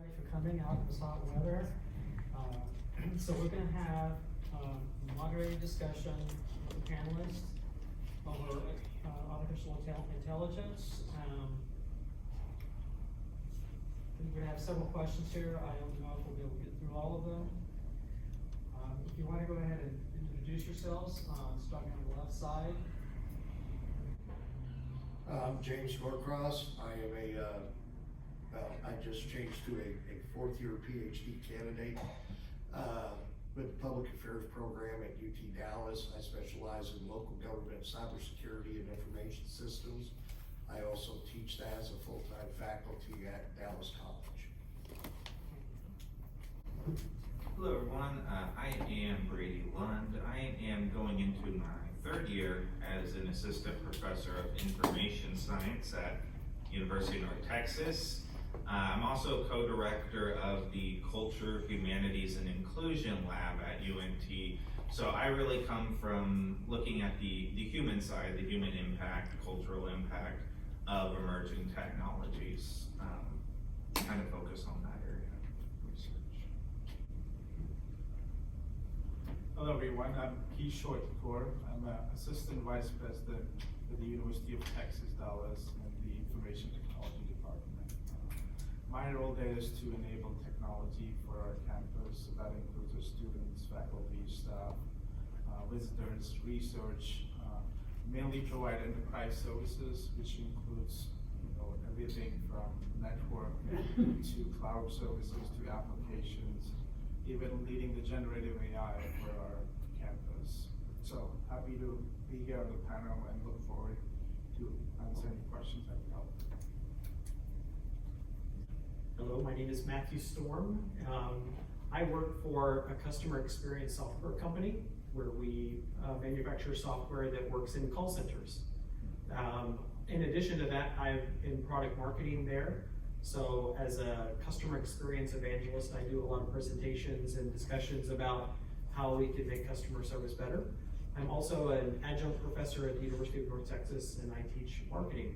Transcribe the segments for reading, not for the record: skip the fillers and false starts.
everybody for coming out in this hot weather. So we're going to have moderated discussion with the panelists over artificial intelligence. We're going to have several questions here. I don't know if we'll be able to get through all of them. If you want to go ahead and introduce yourselves, starting on the left side. I'm James Norcross. I am I just changed to a fourth-year PhD candidate with the Public Affairs program at UT Dallas. I specialize in local government cybersecurity and information systems. I also teach that as a full-time faculty at Dallas College. Hello everyone, I am Brady Lund. I am going into my third year as an assistant professor of information science at University of North Texas. I'm also co-director of the Culture, Humanities, and Inclusion Lab at UNT. So I really come from looking at the human side, the human impact, the cultural impact of emerging technologies. Kind of focus on that area of research. Hello everyone, I'm Keith Shortcore. I'm an Assistant Vice President at the University of Texas, Dallas, in the Information Technology Department. My role there is to enable technology for our campus. So that includes our students, faculty, staff, visitors, research, mainly provide enterprise services, which includes everything from network to cloud services to applications, even leading the generative AI for our campus. So happy to be here on the panel and look forward to answer any questions that can help. Hello, my name is Matthew Storm. I work for a customer experience software company where we manufacture software that works in call centers. In addition to that, I'm in product marketing there. So as a customer experience evangelist, I do a lot of presentations and discussions about how we can make customer service better. I'm also an adjunct professor at the University of North Texas, and I teach marketing.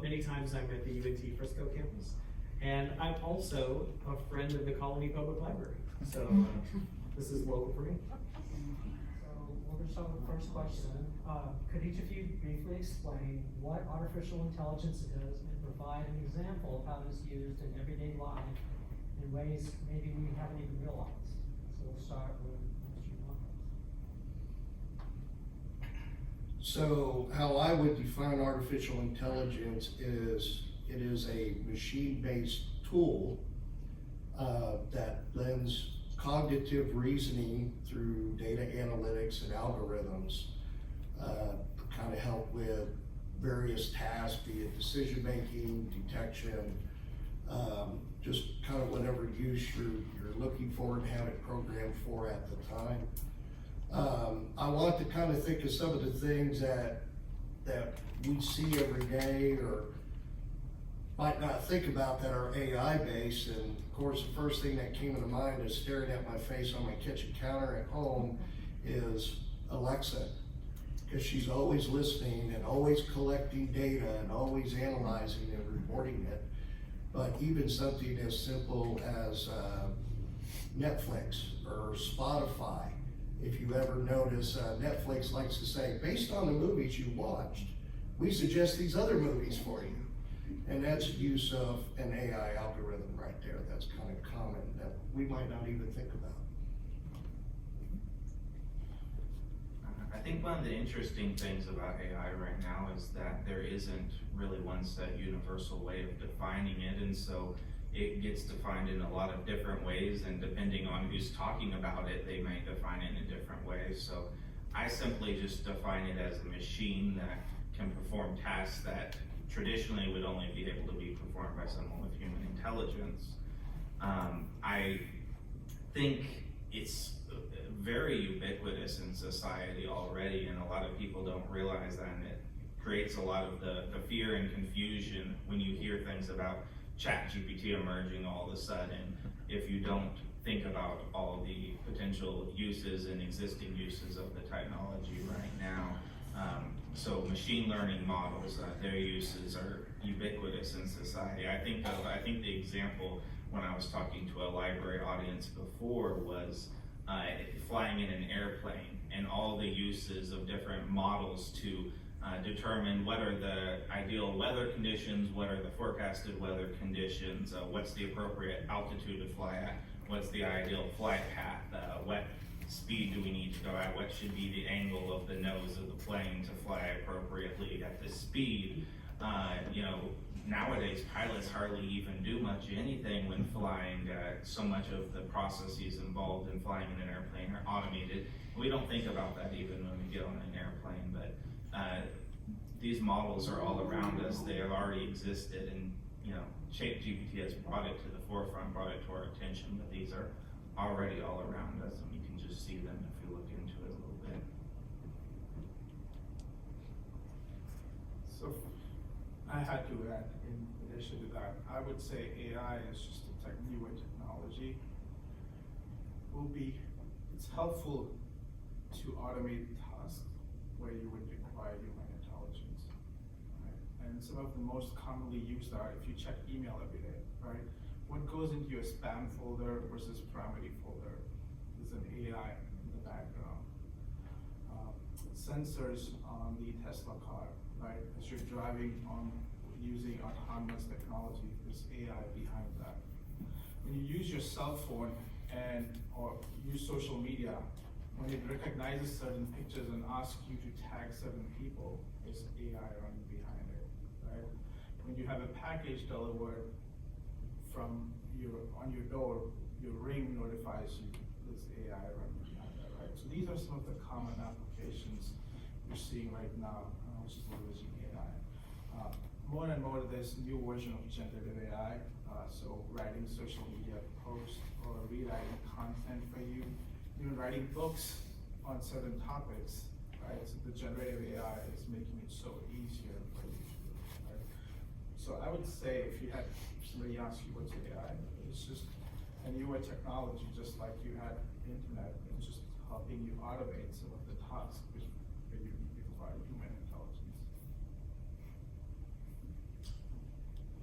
Many times I'm at the UNT Frisco campus. And I'm also a friend of the Colony Public Library. So this is local for me. So we're going to start with the first question. Could each of you briefly explain what artificial intelligence is and provide an example of how it is used in everyday life in ways maybe we haven't even realized? So we'll start with Mr. Marcos. So how I would define artificial intelligence is it is a machine-based tool that lends cognitive reasoning through data analytics and algorithms to kind of help with various tasks, be it decision-making, detection, just kind of whatever use you're looking for and have it programmed for at the time. I want to kind of think of some of the things that we see every day or might not think about that are AI based, and of course the first thing that came into mind is staring at my face on my kitchen counter at home is Alexa, because she's always listening and always collecting data and always analyzing and reporting it. But even something as simple as Netflix or Spotify, if you ever notice, Netflix likes to say, based on the movies you watched, we suggest these other movies for you. And that's use of an AI algorithm right there. That's kind of common that we might not even think about. I think one of the interesting things about AI right now is that there isn't really one set universal way of defining it, and so it gets defined in a lot of different ways, and depending on who's talking about it, they may define it in a different way. So I simply just define it as a machine that can perform tasks that traditionally would only be able to be performed by someone with human intelligence. I think it's very ubiquitous in society already, and a lot of people don't realize that, and it creates a lot of the fear and confusion when you hear things about ChatGPT emerging all of a sudden, if you don't think about all the potential uses and existing uses of the technology right now. So machine learning models, their uses are ubiquitous in society. I think the example when I was talking to a library audience before was flying in an airplane and all the uses of different models to determine what are the ideal weather conditions, what are the forecasted weather conditions, what's the appropriate altitude to fly at, what's the ideal flight path, what speed do we need to go at, what should be the angle of the nose of the plane to fly appropriately at this speed. You know, nowadays pilots hardly even do much anything when flying. So much of the processes involved in flying in an airplane are automated. We don't think about that even when we get on an airplane, but these models are all around us. They have already existed, and you know, ChatGPT has brought it to the forefront, brought it to our attention, but these are already all around us, and we can just see them if we look into it a little bit. So I had to add, in addition to that, I would say AI is just a newer technology. It's helpful to automate tasks where you would require human intelligence, right? And some of the most commonly used are, if you check email every day, right? What goes into your spam folder versus priority folder is an AI in the background. Sensors on the Tesla car, right? As you're driving on using autonomous technology, there's AI behind that. When you use your cell phone or use social media, when it recognizes certain pictures and asks you to tag certain people, there's AI running behind it, right? When you have a package delivered on your door, your Ring notifies you, there's AI running behind that, right? So these are some of the common applications we're seeing right now, which is leveraging AI. More and more, there's new version of generative AI, so writing social media posts or rewriting content for you, even writing books on certain topics, right? So the generative AI is making it so easier for you to do, right? So I would say if you had somebody ask you what's AI, it's just a newer technology, just like you had internet, and just helping you automate some of the tasks where you require human intelligence.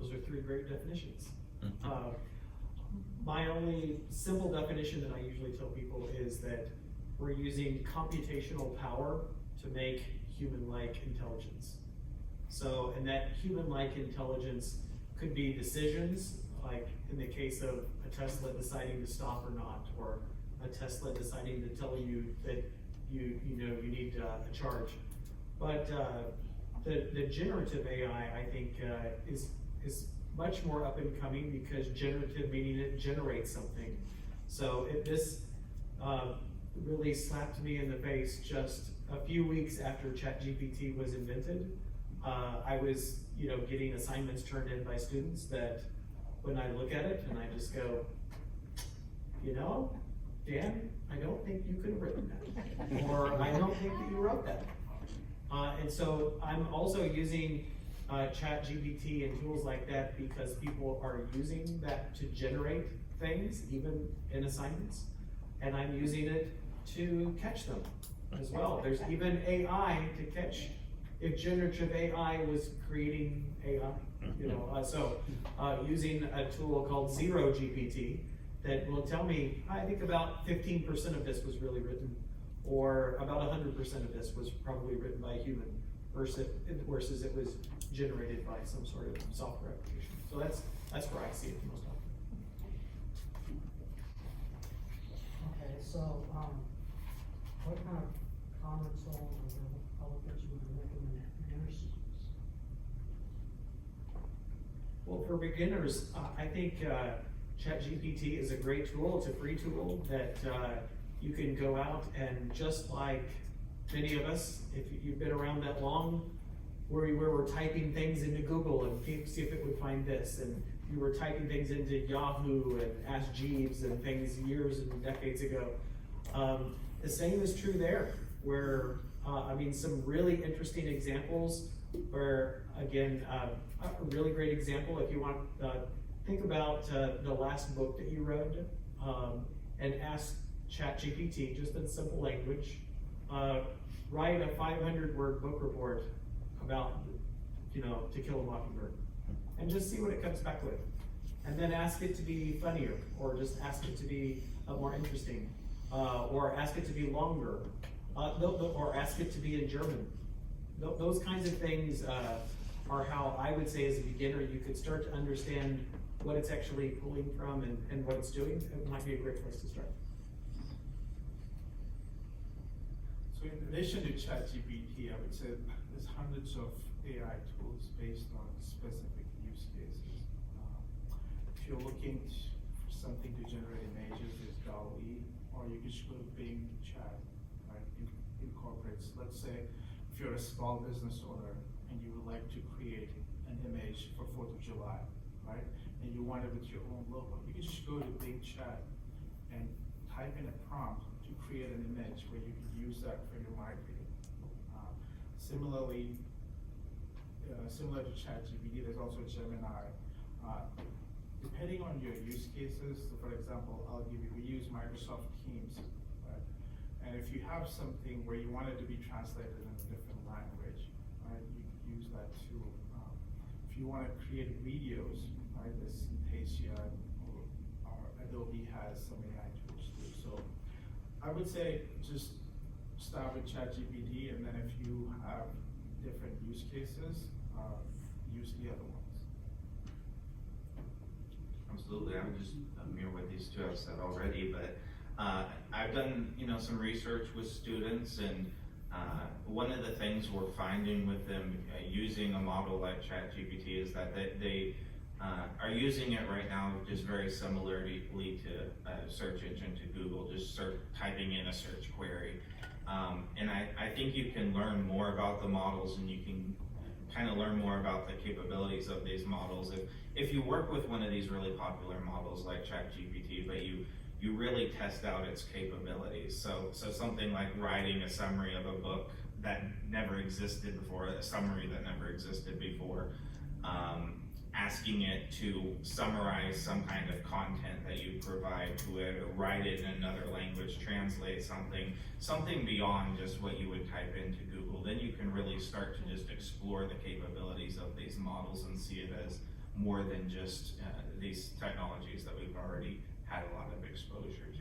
Those are three great definitions. My only simple definition that I usually tell people is that we're using computational power to make human-like intelligence. So, and that human-like intelligence could be decisions, like in the case of a Tesla deciding to stop or not, or a Tesla deciding to tell you that you need a charge. But the generative AI, I think, is much more up and coming, because generative meaning it generates something. So this really slapped me in the face just a few weeks after ChatGPT was invented. I was getting assignments turned in by students that when I look at it and I just go, Dan, I don't think you could have written that. Or I don't think that you wrote that. And so I'm also using ChatGPT and tools like that because people are using that to generate things, even in assignments. And I'm using it to catch them as well. There's even AI to catch. If generative AI was creating AI, using a tool called Zero GPT that will tell me, I think about 15% of this was really written, or about 100% of this was probably written by a human, versus it was generated by some sort of software application. So that's where I see it most often. Okay, so what kind of comments on the public you would recommend beginners use? Well, for beginners, I think ChatGPT is a great tool. It's a free tool that you can go out and, just like many of us, if you've been around that long, where we're typing things into Google and see if it would find this, and you were typing things into Yahoo and Ask Jeeves and things years and decades ago. The same is true there, where some really interesting examples. Where again, a really great example, if you want, think about the last book that you wrote, and ask ChatGPT, just in simple language, write a 500-word book report about, To Kill a Mockingbird, and just see what it comes back with. and then ask it to be funnier, or just ask it to be more interesting, or ask it to be longer, or ask it to be in German. Those kinds of things are how I would say as a beginner you could start to understand what it's actually pulling from and what it's doing. It might be a great place to start. So in addition to ChatGPT, I would say there's hundreds of AI tools based on specific use cases. If you're looking for something to generate images, there's DALL-E, or you can just go to Bing Chat, right? It incorporates, let's say, if you're a small business owner and you would like to create an image for 4th of July, right? And you want it with your own logo, you can just go to Bing Chat and type in a prompt to create an image where you can use that for your marketing. Similarly, similar to ChatGPT, there's also Gemini. Depending on your use cases, so for example, we use Microsoft Teams, right? And if you have something where you want it to be translated in a different language, right, you can use that too. If you want to create videos, right, there's Synthesia or Adobe has some AI tools too. So I would say just start with ChatGPT, and then if you have different use cases, use the other ones. Absolutely, I would just mirror what these two have said already, but I've done some research with students, and one of the things we're finding with them using a model like ChatGPT is that they are using it right now just very similarly to a search engine to Google, just typing in a search query. And I think you can learn more about the models, and you can kind of learn more about the capabilities of these models. If you work with one of these really popular models like ChatGPT, but you really test out its capabilities. So something like writing a summary of a book that never existed before, a summary that never existed before, asking it to summarize some kind of content that you provide to it, or write it in another language, translate something beyond just what you would type into Google, then you can really start to just explore the capabilities of these models and see it as more than just these technologies that we've already had a lot of exposure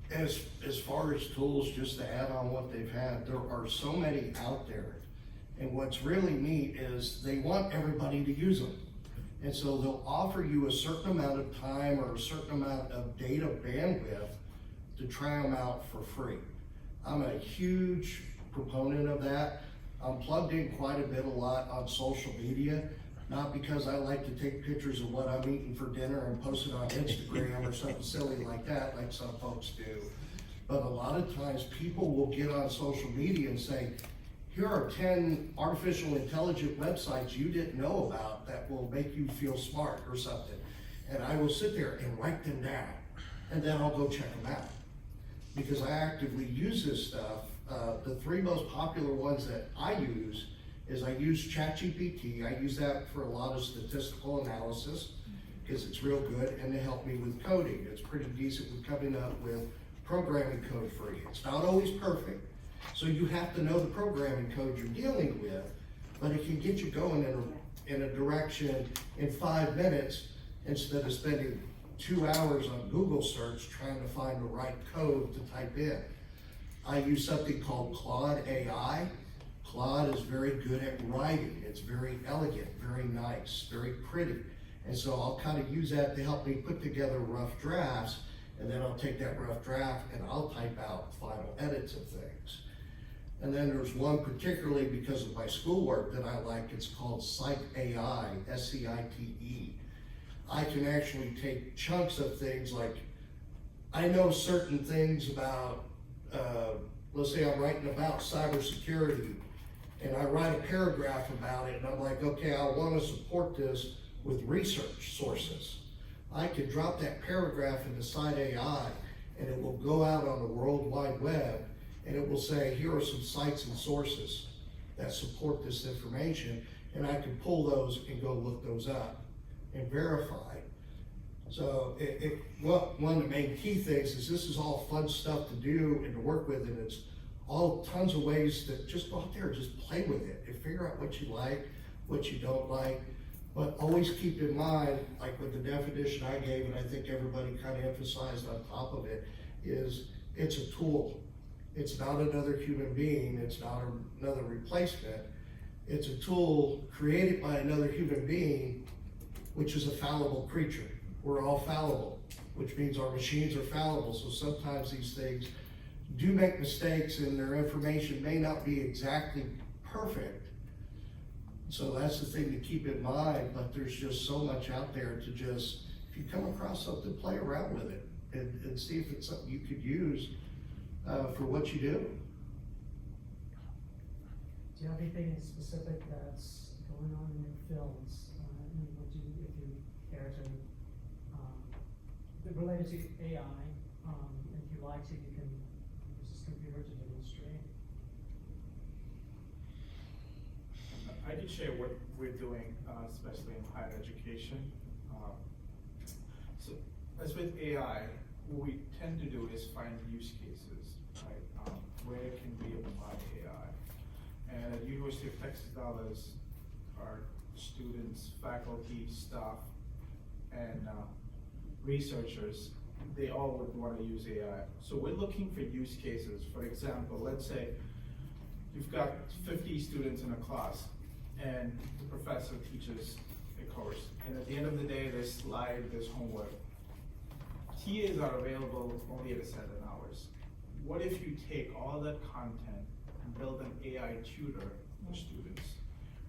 to. As far as tools, just to add on what they've had, there are so many out there. And what's really neat is they want everybody to use them. And so they'll offer you a certain amount of time or a certain amount of data bandwidth to try them out for free. I'm a huge proponent of that. I'm plugged in quite a lot on social media, not because I like to take pictures of what I'm eating for dinner and post it on Instagram or something silly like that, like some folks do. But a lot of times people will get on social media and say, here are 10 artificial intelligent websites you didn't know about that will make you feel smart or something. And I will sit there and write them down, and then I'll go check them out. Because I actively use this stuff. The 3 most popular ones that I use is I use ChatGPT. I use that for a lot of statistical analysis because it's real good, and they help me with coding. It's pretty decent with coming up with programming code for you. It's not always perfect, so you have to know the programming code you're dealing with, but it can get you going in a direction in 5 minutes instead of spending 2 hours on Google search trying to find the right code to type in. I use something called Claude AI. Claude is very good at writing. It's very elegant, very nice, very pretty. And so I'll kind of use that to help me put together rough drafts, and then I'll take that rough draft and I'll type out final edits of things. And then there's one particularly because of my schoolwork that I like. It's called Cite AI, S-C-I-T-E. I can actually take chunks of things like, I know certain things about, let's say I'm writing about cybersecurity, and I write a paragraph about it, and I'm like, okay, I want to support this with research sources. I could drop that paragraph into Cite AI, and it will go out on the World Wide Web, and it will say, here are some sites and sources that support this information, and I can pull those and go look those up and verify. So one of the main key things is this is all fun stuff to do and to work with, and it's all tons of ways to just go out there and just play with it and figure out what you like. what you don't like. But always keep in mind, like with the definition I gave, and I think everybody kind of emphasized on top of it, is it's a tool. It's not another human being, it's not another replacement. It's a tool created by another human being, which is a fallible creature. We're all fallible, which means our machines are fallible. So sometimes these things do make mistakes and their information may not be exactly perfect. So that's the thing to keep in mind, but there's just so much out there to just, if you come across something, play around with it and see if it's something you could use for what you do. Do you have anything specific that's going on in your fields? And would you, if you care to, related to AI, if you like to, you can use this computer to demonstrate. I can share what we're doing, especially in higher education. So, as with AI, what we tend to do is find use cases, right? Where can we apply AI? And at University of Texas Dallas, our students, faculty, staff, and researchers, they all would want to use AI. So we're looking for use cases. For example, let's say you've got 50 students in a class, and the professor teaches a course, and at the end of the day, there's slide, there's homework. TAs are available only at a set of hours. What if you take all that content and build an AI tutor for students,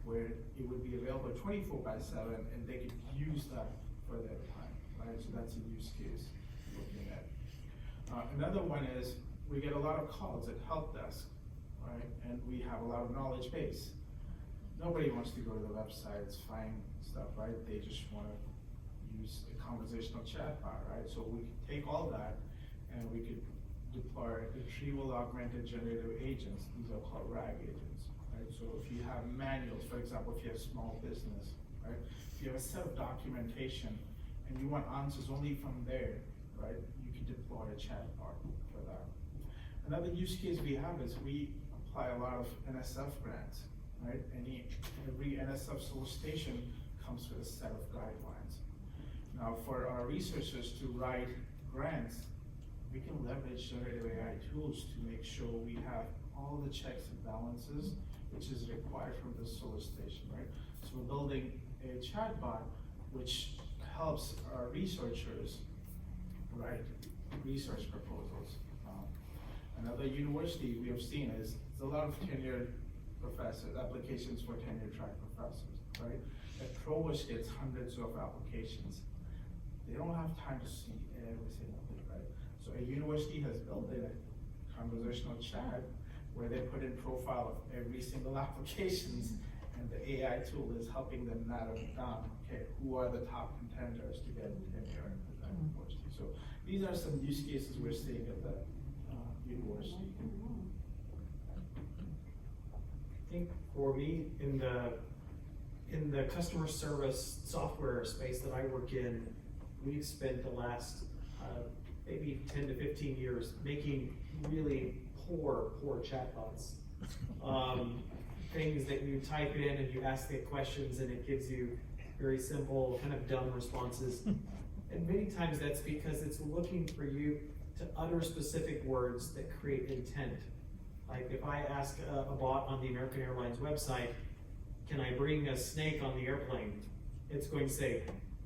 where it would be available 24/7, and they could use that for their time, right? So that's a use case we're looking at. Another one is, we get a lot of calls at help desk, right? And we have a lot of knowledge base. Nobody wants to go to the websites, find stuff, right? They just want to use a conversational chatbot, right? So we could take all that and we could deploy retrieval augmented generative agents. These are called RAG agents, right? So if you have manuals, for example, if you have small business, right? If you have a set of documentation and you want answers only from there, right? You can deploy a chatbot for that. Another use case we have is we apply a lot of NSF grants, right? Every NSF solicitation comes with a set of guidelines. Now, for our researchers to write grants, we can leverage generative AI tools to make sure we have all the checks and balances which is required from the solicitation, right? So we're building a chatbot which helps our researchers write research proposals. Another university we have seen is there's a lot of tenured professors, applications for tenure track professors, right? A provost gets hundreds of applications. They don't have time to see every single thing, right? So a university has built in a conversational chat where they put in profile of every single applications, and the AI tool is helping them narrow it down. Okay, who are the top contenders to get tenure at that university? So these are some use cases we're seeing at the university. I think for me, in the customer service software space that I work in, we've spent the last maybe 10 to 15 years making really poor chatbots. Things that you type in and you ask it questions and it gives you very simple, kind of dumb responses. And many times that's because it's looking for you to utter specific words that create intent. Like if I ask a bot on the American Airlines website, can I bring a snake on the airplane? It's going to say,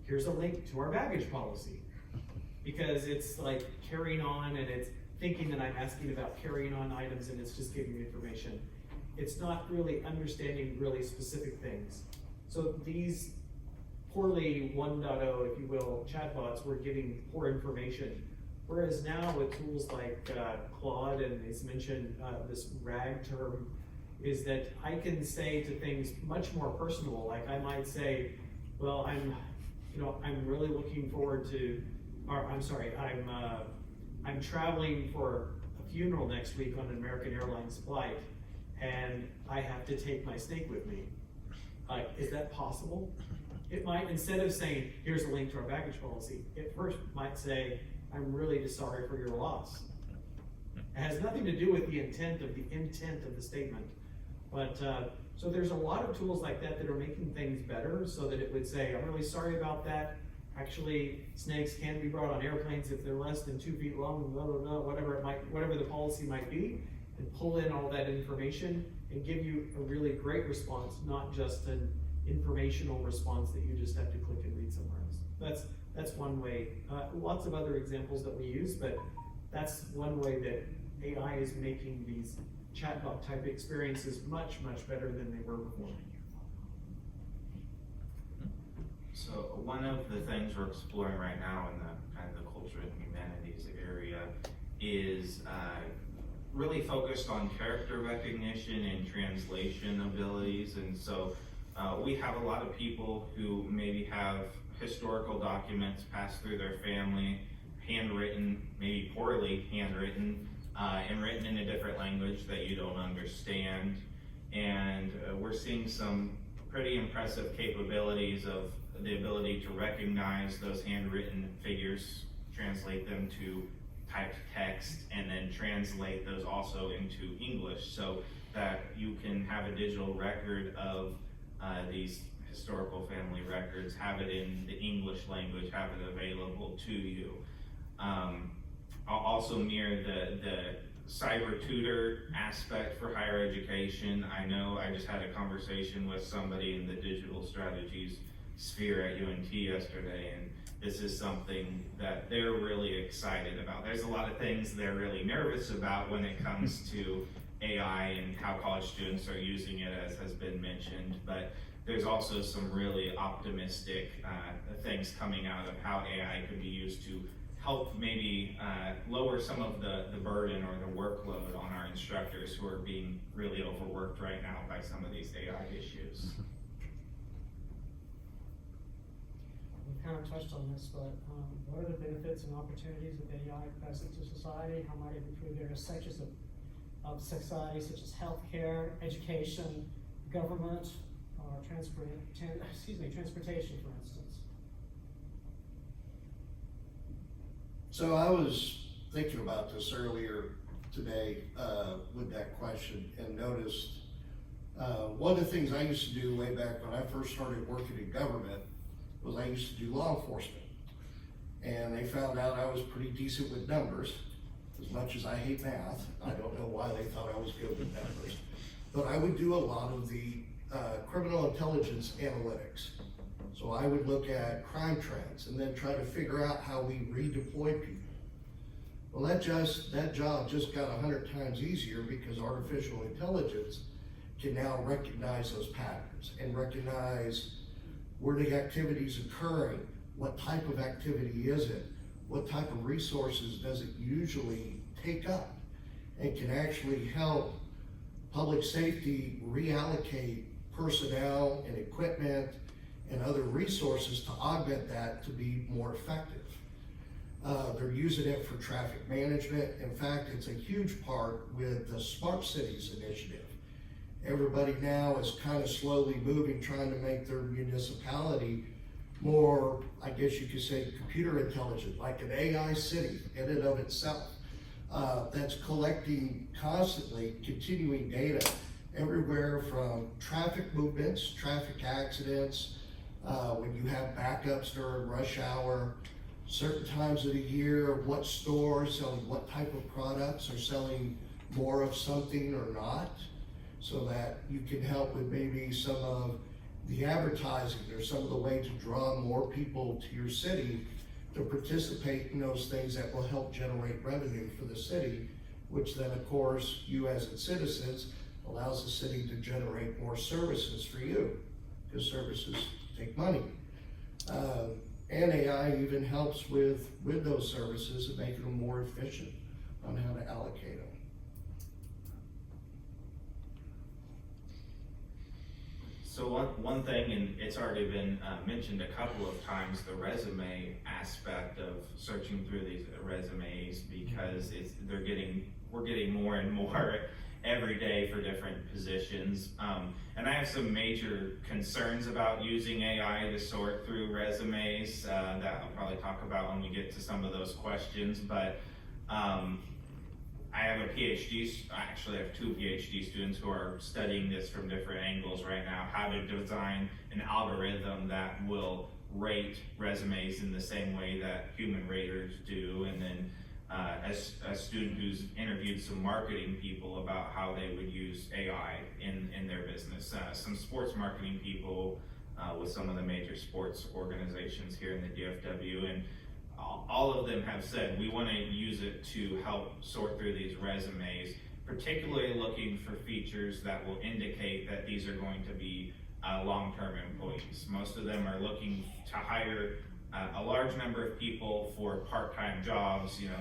here's a link to our baggage policy. Because it's like carrying on and it's thinking that I'm asking about carrying on items and it's just giving me information. It's not really understanding really specific things. So these poorly 1.0, if you will, chatbots were giving poor information. Whereas now with tools like Claude, and it's mentioned this RAG term, is that I can say to things much more personal. Like I might say, well, I'm really looking forward to, or I'm sorry, I'm traveling for a funeral next week on an American Airlines flight, and I have to take my snake with me. Is that possible? It might, instead of saying, here's a link to our baggage policy, it first might say, I'm really sorry for your loss. It has nothing to do with the intent of the statement. But, so there's a lot of tools like that that are making things better, so that it would say, I'm really sorry about that. Actually, snakes can be brought on airplanes if they're less than 2 feet long, blah, blah, blah, whatever the policy might be, and pull in all that information and give you a really great response, not just an informational response that you just have to click and read somewhere else. That's one way. Lots of other examples that we use, but that's one way that AI is making these chatbot type experiences much, much better than they were before. So one of the things we're exploring right now in the kind of the culture and humanities area is really focused on character recognition and translation abilities. And so we have a lot of people who maybe have historical documents passed through their family, handwritten, maybe poorly handwritten, and written in a different language that you don't understand. And we're seeing some pretty impressive capabilities of the ability to recognize those handwritten figures, translate them to typed text, and then translate those also into English, so that you can have a digital record of these historical family records, have it in the English language, have it available to you. I'll also mirror the cyber tutor aspect for higher education. I know I just had a conversation with somebody in the digital strategies sphere at UNT yesterday, and this is something that they're really excited about. There's a lot of things they're really nervous about when it comes to AI and how college students are using it, as has been mentioned, but there's also some really optimistic things coming out of how AI could be used to help maybe lower some of the burden or the workload on our instructors who are being really overworked right now by some of these AI issues. We kind of touched on this, but what are the benefits and opportunities of AI present to society? How might it improve various sectors of society, such as healthcare, education, government, or transportation, for instance? So I was thinking about this earlier today with that question, and noticed one of the things I used to do way back when I first started working in government was I used to do law enforcement. And they found out I was pretty decent with numbers, as much as I hate math. I don't know why they thought I was good with numbers. But I would do a lot of the criminal intelligence analytics. So I would look at crime trends and then try to figure out how we redeploy people. Well, that job just got 100 times easier, because artificial intelligence can now recognize those patterns and recognize where the activity's occurring, what type of activity is it, what type of resources does it usually take up, and can actually help public safety reallocate personnel and equipment and other resources to augment that to be more effective. They're using it for traffic management. In fact, it's a huge part with the Smart Cities initiative. Everybody now is kind of slowly moving, trying to make their municipality more, I guess you could say, computer intelligent, like an AI city in and of itself, that's collecting constantly continuing data everywhere from traffic movements, traffic accidents, when you have backups during rush hour, certain times of the year, what stores selling what type of products, are selling more of something or not, so that you can help with maybe some of the advertising or some of the way to draw more people to your city to participate in those things that will help generate revenue for the city, which then, of course, you as its citizens, allows the city to generate more services for you, because services take money. And AI even helps with those services and making them more efficient on how to allocate them. So one thing, and it's already been mentioned a couple of times, the resume aspect of searching through these resumes, because we're getting more and more every day for different positions. And I have some major concerns about using AI to sort through resumes that I'll probably talk about when we get to some of those questions. But I have a PhD, I actually have 2 PhD students who are studying this from different angles right now, how to design an algorithm that will rate resumes in the same way that human raters do. And then as a student who's interviewed some marketing people about how they would use AI in their business, some sports marketing people with some of the major sports organizations here in the DFW, and all of them have said we want to use it to help sort through these resumes, particularly looking for features that will indicate that these are going to be long-term employees. Most of them are looking to hire a large number of people for part-time jobs, you know,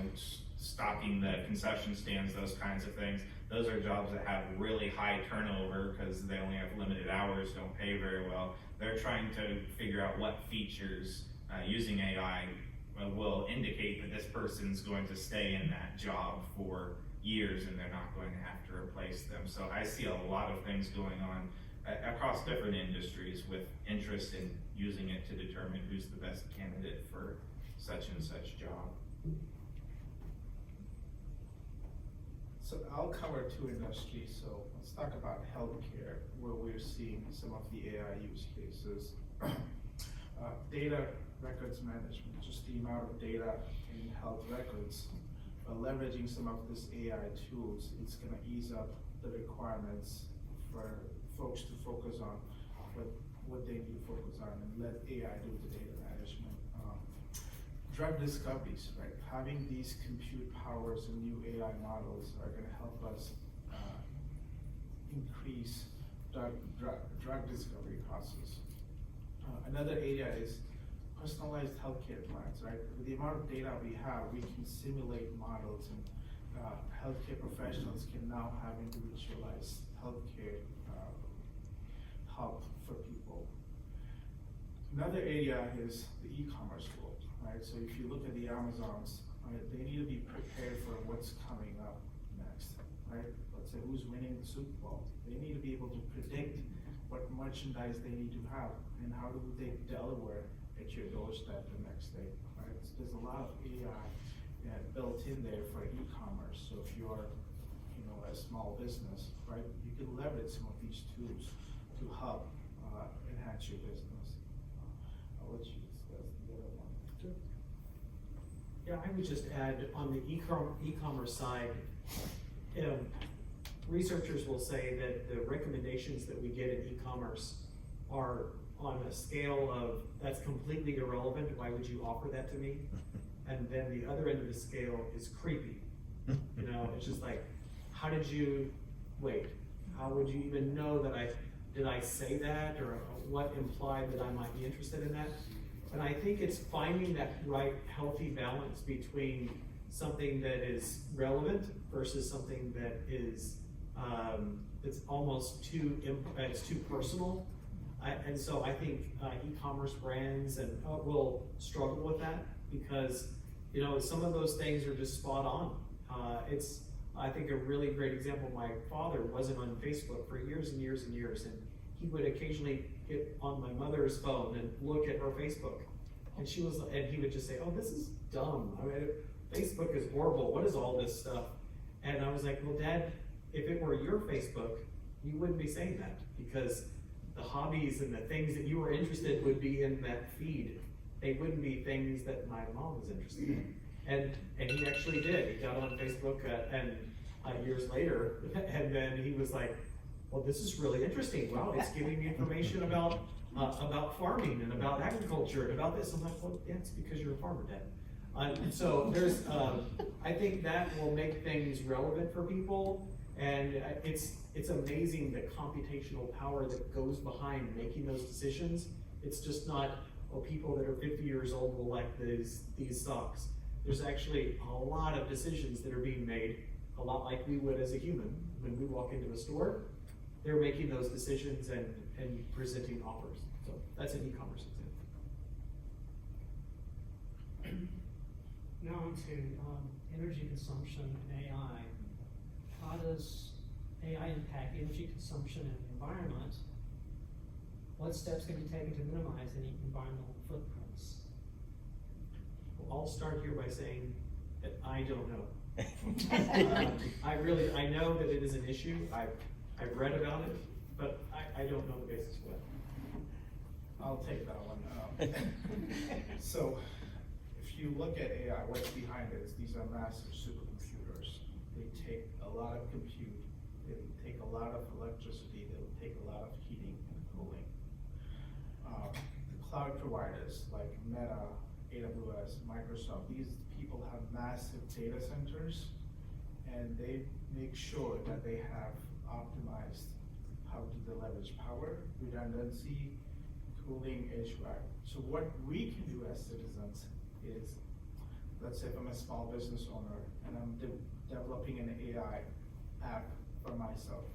stocking the concession stands, those kinds of things. Those are jobs that have really high turnover because they only have limited hours, don't pay very well. They're trying to figure out what features using AI will indicate that this person's going to stay in that job for years and they're not going to have to replace them. So I see a lot of things going on across different industries with interest in using it to determine who's the best candidate for such and such job. So I'll cover 2 industries. So let's talk about healthcare, where we're seeing some of the AI use cases. Data records management, just the amount of data in health records. Leveraging some of this AI tools, it's going to ease up the requirements for folks to focus on what they need to focus on and let AI do the data management. Drug discoveries, right? Having these compute powers and new AI models are going to help us increase drug discovery process. Another area is personalized healthcare plans, right? With the amount of data we have, we can simulate models, and healthcare professionals can now have individualized healthcare help for people. Another area is the e-commerce world, right? So if you look at the Amazons, right, they need to be prepared for what's coming up next, right? Let's say who's winning the Super Bowl. They need to be able to predict what merchandise they need to have and how do they deliver at your doorstep the next day, right? So there's a lot of AI built in there for e-commerce. So if you're, you know, a small business, right, you can leverage some of these tools to help enhance your business. I'll let you discuss the other one. Sure. Yeah, I would just add on the e-commerce side, researchers will say that the recommendations that we get in e-commerce are on a scale of that's completely irrelevant, why would you offer that to me? And then the other end of the scale is creepy. You know, it's just like, how would you even know that did I say that, or what implied that I might be interested in that? And I think it's finding that right healthy balance between something that is relevant versus something that is it's almost too personal. And so I think e-commerce brands will struggle with that because, you know, some of those things are just spot on. It's, I think, a really great example. My father wasn't on Facebook for years and years and years, and he would occasionally get on my mother's phone and look at her Facebook, and he would just say, "Oh, this is dumb. I mean, Facebook is horrible. What is all this stuff?" And I was like, "Well, Dad, if it were your Facebook, you wouldn't be saying that because the hobbies and the things that you were interested in would be in that feed. They wouldn't be things that my mom was interested in." And he actually did. He got on Facebook years later, and then he was like, "Well, this is really interesting. Wow, it's giving me information about farming and about agriculture and about this." I'm like, "Well, yeah, it's because you're a farmer, Dad." So there's, I think that will make things relevant for people, and it's amazing the computational power that goes behind making those decisions. It's just not, oh, people that are 50 years old will like these stocks. There's actually a lot of decisions that are being made, a lot like we would as a human. When we walk into a store, they're making those decisions and presenting offers. So that's an e-commerce example. Now on to energy consumption and AI. How does AI impact energy consumption and the environment? What steps can be taken to minimize any environmental footprints? Well, I'll start here by saying that I don't know. I know that it is an issue, I've read about it, but I don't know the basis for it. I'll take that one. So, if you look at AI, what's behind it is these are massive supercomputers. They take a lot of compute, they take a lot of electricity, they will take a lot of heating and cooling. The cloud providers like Meta, AWS, Microsoft, these people have massive data centers, and they make sure that they have optimized how to leverage power, redundancy, cooling, HVAC. So what we can do as citizens is, let's say if I'm a small business owner and I'm developing an AI app for myself,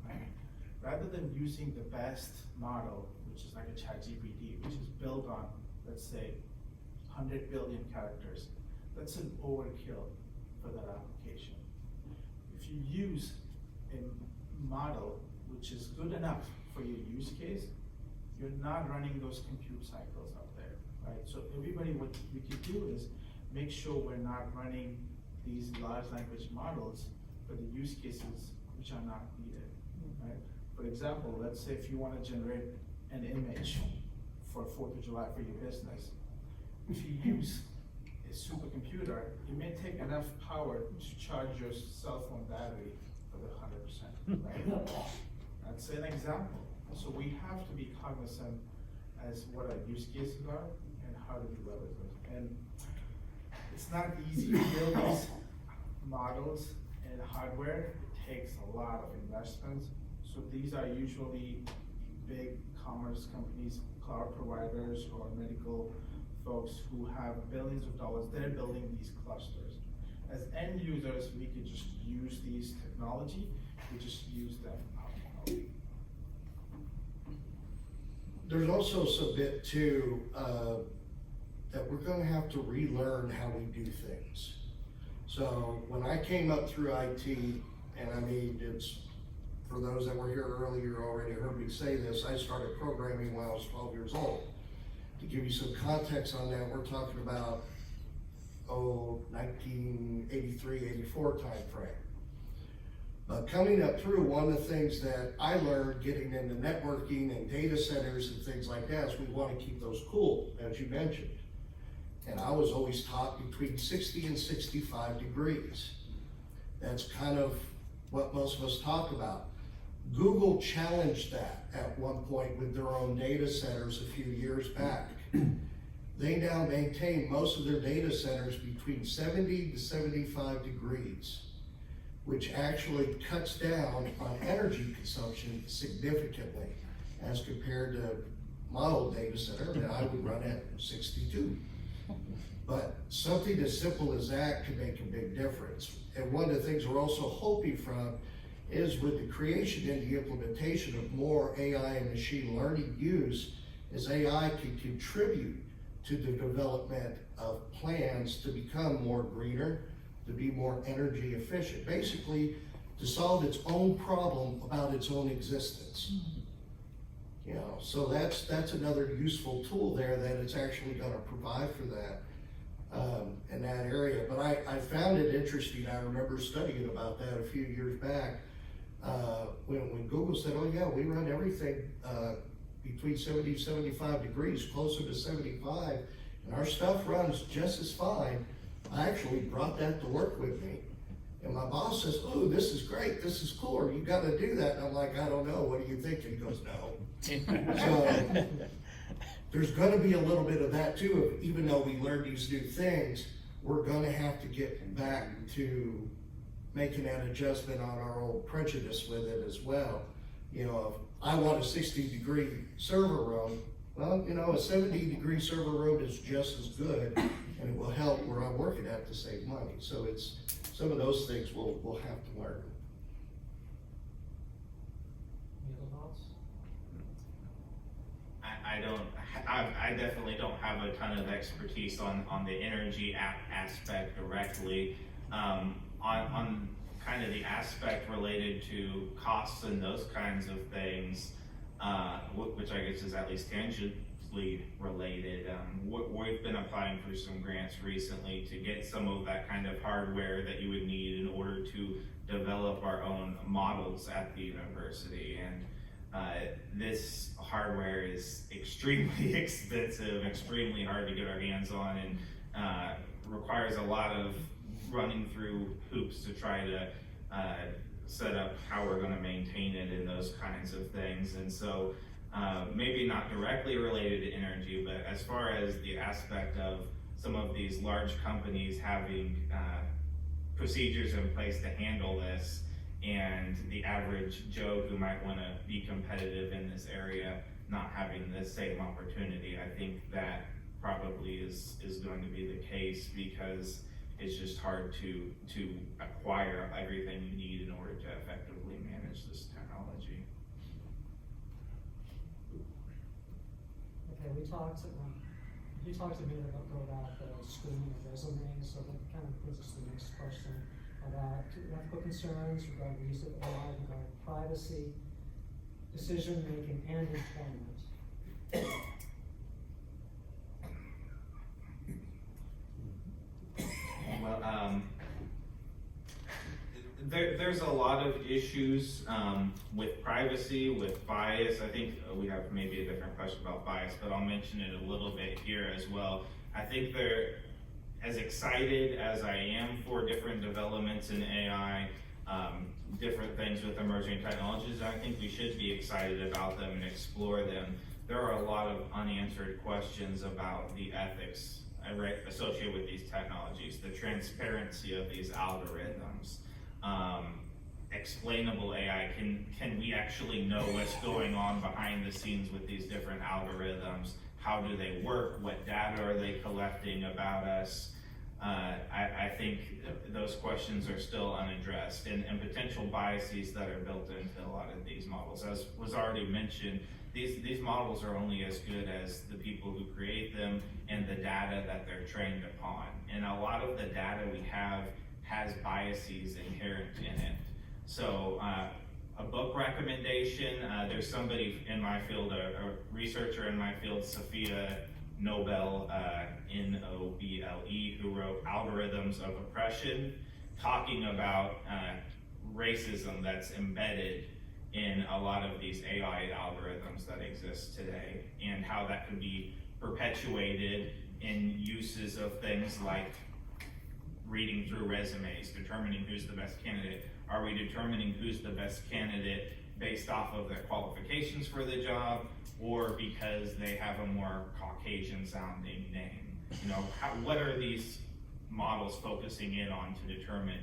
right? Rather than using the best model, which is like a ChatGPT, which is built on, let's say, 100 billion characters, that's an overkill for that application. If you use a model which is good enough for your use case, you're not running those compute cycles up there, right? So everybody, what we could do is make sure we're not running these large language models for the use cases which are not needed, right? For example, let's say if you want to generate an image for 4th of July for your business, if you use a supercomputer, it may take enough power to charge your cell phone battery for the 100%, right? That's an example. So we have to be cognizant as what our use cases are and how to do it. And it's not easy to build these models and hardware. It takes a lot of investments. So these are usually big commerce companies, cloud providers, or medical folks who have billions of dollars. They're building these clusters. As end users, we could just use these technology. We just use them optimally. There's also some bit too, that we're gonna have to relearn how we do things. So when I came up through IT, and I mean, it's, for those that were here earlier already heard me say this, I started programming when I was 12 years old. To give you some context on that, we're talking about, 1983, 84 timeframe. But coming up through, one of the things that I learned getting into networking and data centers and things like that is we want to keep those cool, as you mentioned. And I was always taught between 60 and 65 degrees. That's kind of what most of us talk about. Google challenged that at one point with their own data centers a few years back. They now maintain most of their data centers between 70 to 75 degrees, which actually cuts down on energy consumption significantly as compared to my old data center that I would run at 62. But something as simple as that can make a big difference. And one of the things we're also hoping from is with the creation and the implementation of more AI and machine learning use, is AI can contribute to the development of plans to become more greener, to be more energy efficient, basically to solve its own problem about its own existence. You know, so that's another useful tool there that it's actually going to provide for that in that area. But I found it interesting. I remember studying about that a few years back when Google said, oh yeah, we run everything between 70 and 75 degrees, closer to 75, and our stuff runs just as fine. I actually brought that to work with me. And my boss says, oh, this is great, this is cool, you gotta do that. And I'm like, I don't know, what do you think? And he goes, no. So there's gonna be a little bit of that too, even though we learn these new things, we're gonna have to get back to making that adjustment on our old prejudice with it as well. You know, if I want a 60-degree server room, well, you know, a 70-degree server room is just as good, and it will help where I'm working at to save money. So it's, some of those things we'll have to learn. Any other thoughts? I definitely don't have a ton of expertise on the energy aspect directly. On kind of the aspect related to costs and those kinds of things, which I guess is at least closely related. We've been applying for some grants recently to get some of that kind of hardware that you would need in order to develop our own models at the university. And this hardware is extremely expensive, extremely hard to get our hands on, and requires a lot of running through hoops to try to set up how we're going to maintain it and those kinds of things. And so maybe not directly related to energy, but as far as the aspect of some of these large companies having procedures in place to handle this, and the average Joe who might want to be competitive in this area not having the same opportunity, I think that probably is going to be the case, because it's just hard to acquire everything you need in order to effectively manage this technology. Okay, you talked a minute ago about screening of resumes, so that kind of brings us to the next question about ethical concerns regarding the use of AI, regarding privacy, decision-making, and employment. Well, there's a lot of issues with privacy, with bias. I think we have maybe a different question about bias, but I'll mention it a little bit here as well. I think they're as excited as I am for different developments in AI, different things with emerging technologies. I think we should be excited about them and explore them. There are a lot of unanswered questions about the ethics associated with these technologies, the transparency of these algorithms, explainable AI. Can we actually know what's going on behind the scenes with these different algorithms? How do they work? What data are they collecting about us? I think those questions are still unaddressed, and potential biases that are built into a lot of these models. As was already mentioned, these models are only as good as the people who create them and the data that they're trained upon. And a lot of the data we have has biases inherent in it. So a book recommendation, there's somebody in my field, a researcher in my field, Sophia Noble, N-O-B-L-E, who wrote Algorithms of Oppression, talking about racism that's embedded in a lot of these AI algorithms that exist today, and how that could be perpetuated in uses of things like reading through resumes, determining who's the best candidate. Are we determining who's the best candidate based off of their qualifications for the job, or because they have a more Caucasian sounding name? You know, what are these models focusing in on to determine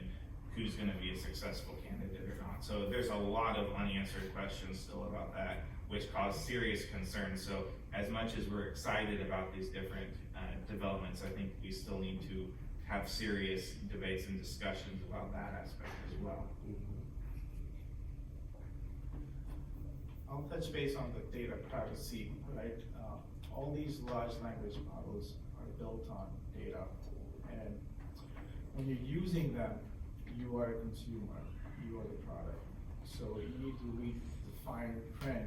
who's going to be a successful candidate or not? So there's a lot of unanswered questions still about that, which cause serious concern. So as much as we're excited about these different developments, I think we still need to have serious debates and discussions about that aspect as well. I'll touch base on the data privacy, right? All these large language models are built on data, and when you're using them, you are a consumer, you are the product. So you need to read the fine print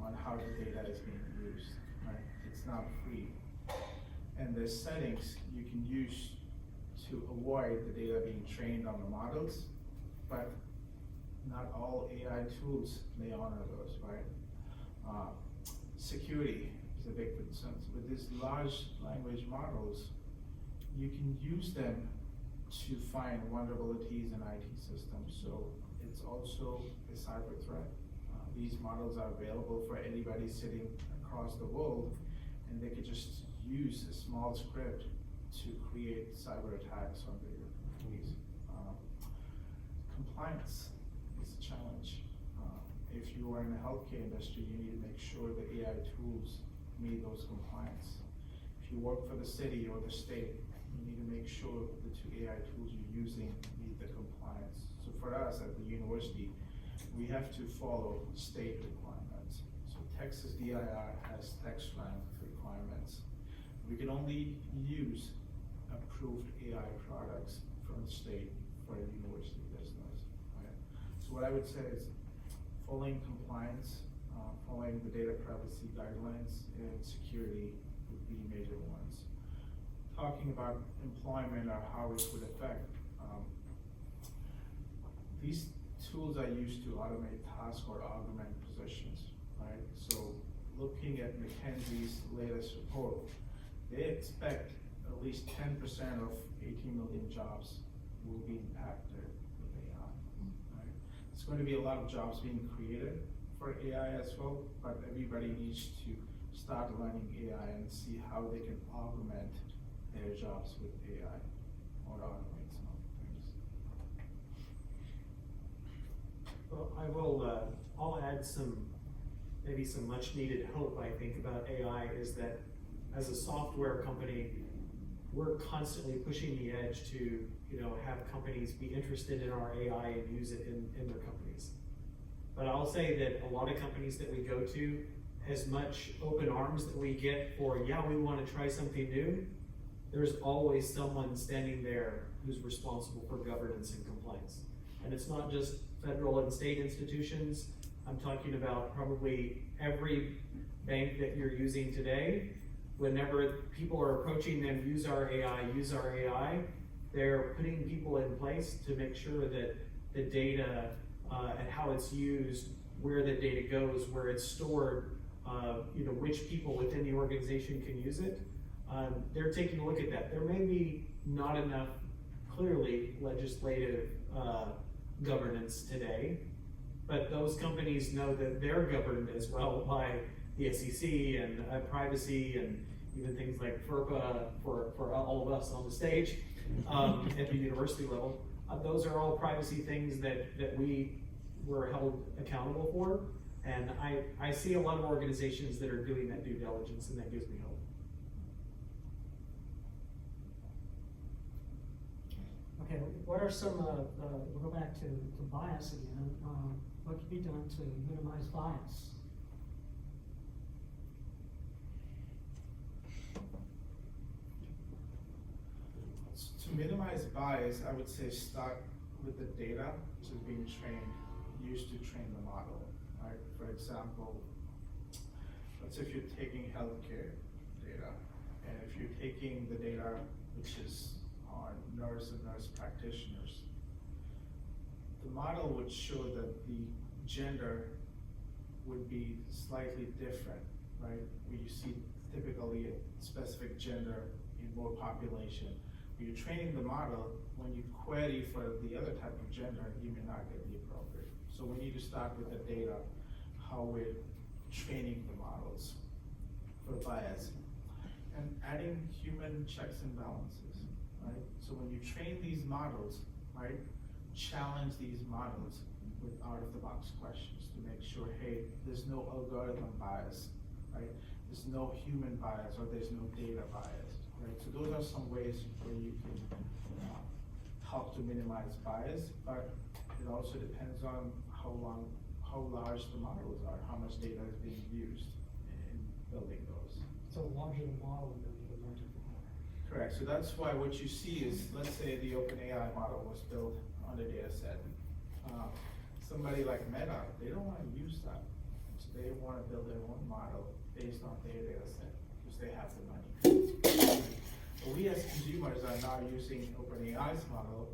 on how the data is being used, right? It's not free. And there's settings you can use to avoid the data being trained on the models, but not all AI tools may honor those, right? Security is a big concern. With these large language models, you can use them to find vulnerabilities in IT systems. So it's also a cyber threat. These models are available for anybody sitting across the world, and they could just use a small script to create cyber attacks on their employees. Compliance is a challenge. If you are in the healthcare industry, you need to make sure the AI tools meet those compliance. If you work for the city or the state, you need to make sure the two AI tools you're using meet the compliance. So for us at the university, we have to follow state requirements. So Texas DIR has TextRank requirements. We can only use approved AI products from the state for a university business, right? So what I would say is following compliance following the data privacy guidelines and security would be major ones. Talking about employment or how it would affect, these tools are used to automate tasks or augment positions, right? So looking at McKinsey's latest report, they expect at least 10% of 18 million jobs will be impacted with AI, right? It's going to be a lot of jobs being created for AI as well, but everybody needs to start learning AI and see how they can augment their jobs with AI or automate some of the things. Well, I'll add maybe some much needed hope, I think, about AI is that as a software company, we're constantly pushing the edge to, have companies be interested in our AI and use it in their companies. But I'll say that a lot of companies that we go to, as much open arms that we get for, yeah, we want to try something new, there's always someone standing there who's responsible for governance and compliance. And it's not just federal and state institutions. I'm talking about probably every bank that you're using today. Whenever people are approaching them, use our AI, they're putting people in place to make sure that the data and how it's used, where the data goes, where it's stored, which people within the organization can use it. They're taking a look at that. There may be not enough clearly legislative governance today, but those companies know that they're governed as well by the SEC and privacy and even things like FERPA for all of us on the stage at the university level. Those are all privacy things that we were held accountable for. And I see a lot of organizations that are doing that due diligence, and that gives me hope. Okay, what are some, we'll go back to bias again. What can be done to minimize bias? To minimize bias, I would say start with the data which is being used to train the model, right? For example, let's say if you're taking healthcare data, and if you're taking the data which is on nurse and nurse practitioners, the model would show that the gender would be slightly different, right? Where you see typically a specific gender in more population. When you're training the model, when you query for the other type of gender, you may not get the appropriate. So we need to start with the data, how we're training the models for bias. And adding human checks and balances, right? So when you train these models, right, challenge these models with out-of-the-box questions to make sure, hey, there's no algorithm bias, right? There's no human bias or there's no data bias, right? So those are some ways where you can help to minimize bias, but it also depends on how large the models are, how much data is being used in building those. So larger the model, then the larger the model. Correct, so that's why what you see is, let's say the OpenAI model was built on the data set. Somebody like Meta, they don't want to use that. So they want to build their own model based on their data set, because they have the money. But we as consumers are now using OpenAI's model.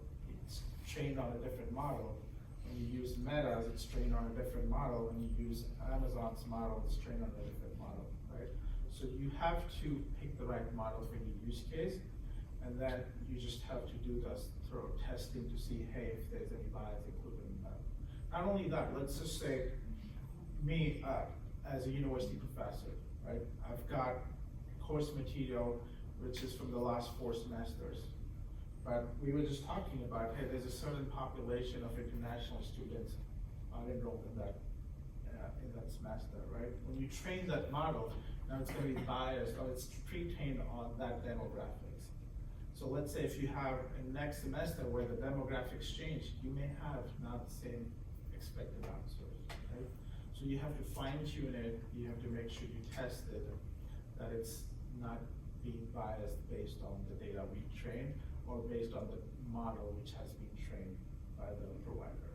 It's trained on a different model. When you use Meta's, it's trained on a different model. When you use Amazon's model, it's trained on a different model, right? So you have to pick the right model for your use case, and then you just have to do the thorough testing to see, hey, if there's any bias included in that. Not only that, let's just say me as a university professor, right? I've got course material which is from the last 4 semesters. But we were just talking about, hey, there's a certain population of international students enrolled in that semester, right? When you train that model, now it's going to be biased, or it's pre-trained on that demographics. So let's say if you have a next semester where the demographics change, you may have not the same expected answers, right? So you have to fine tune it, you have to make sure you test it, that it's not being biased based on the data we train or based on the model which has been trained by the provider.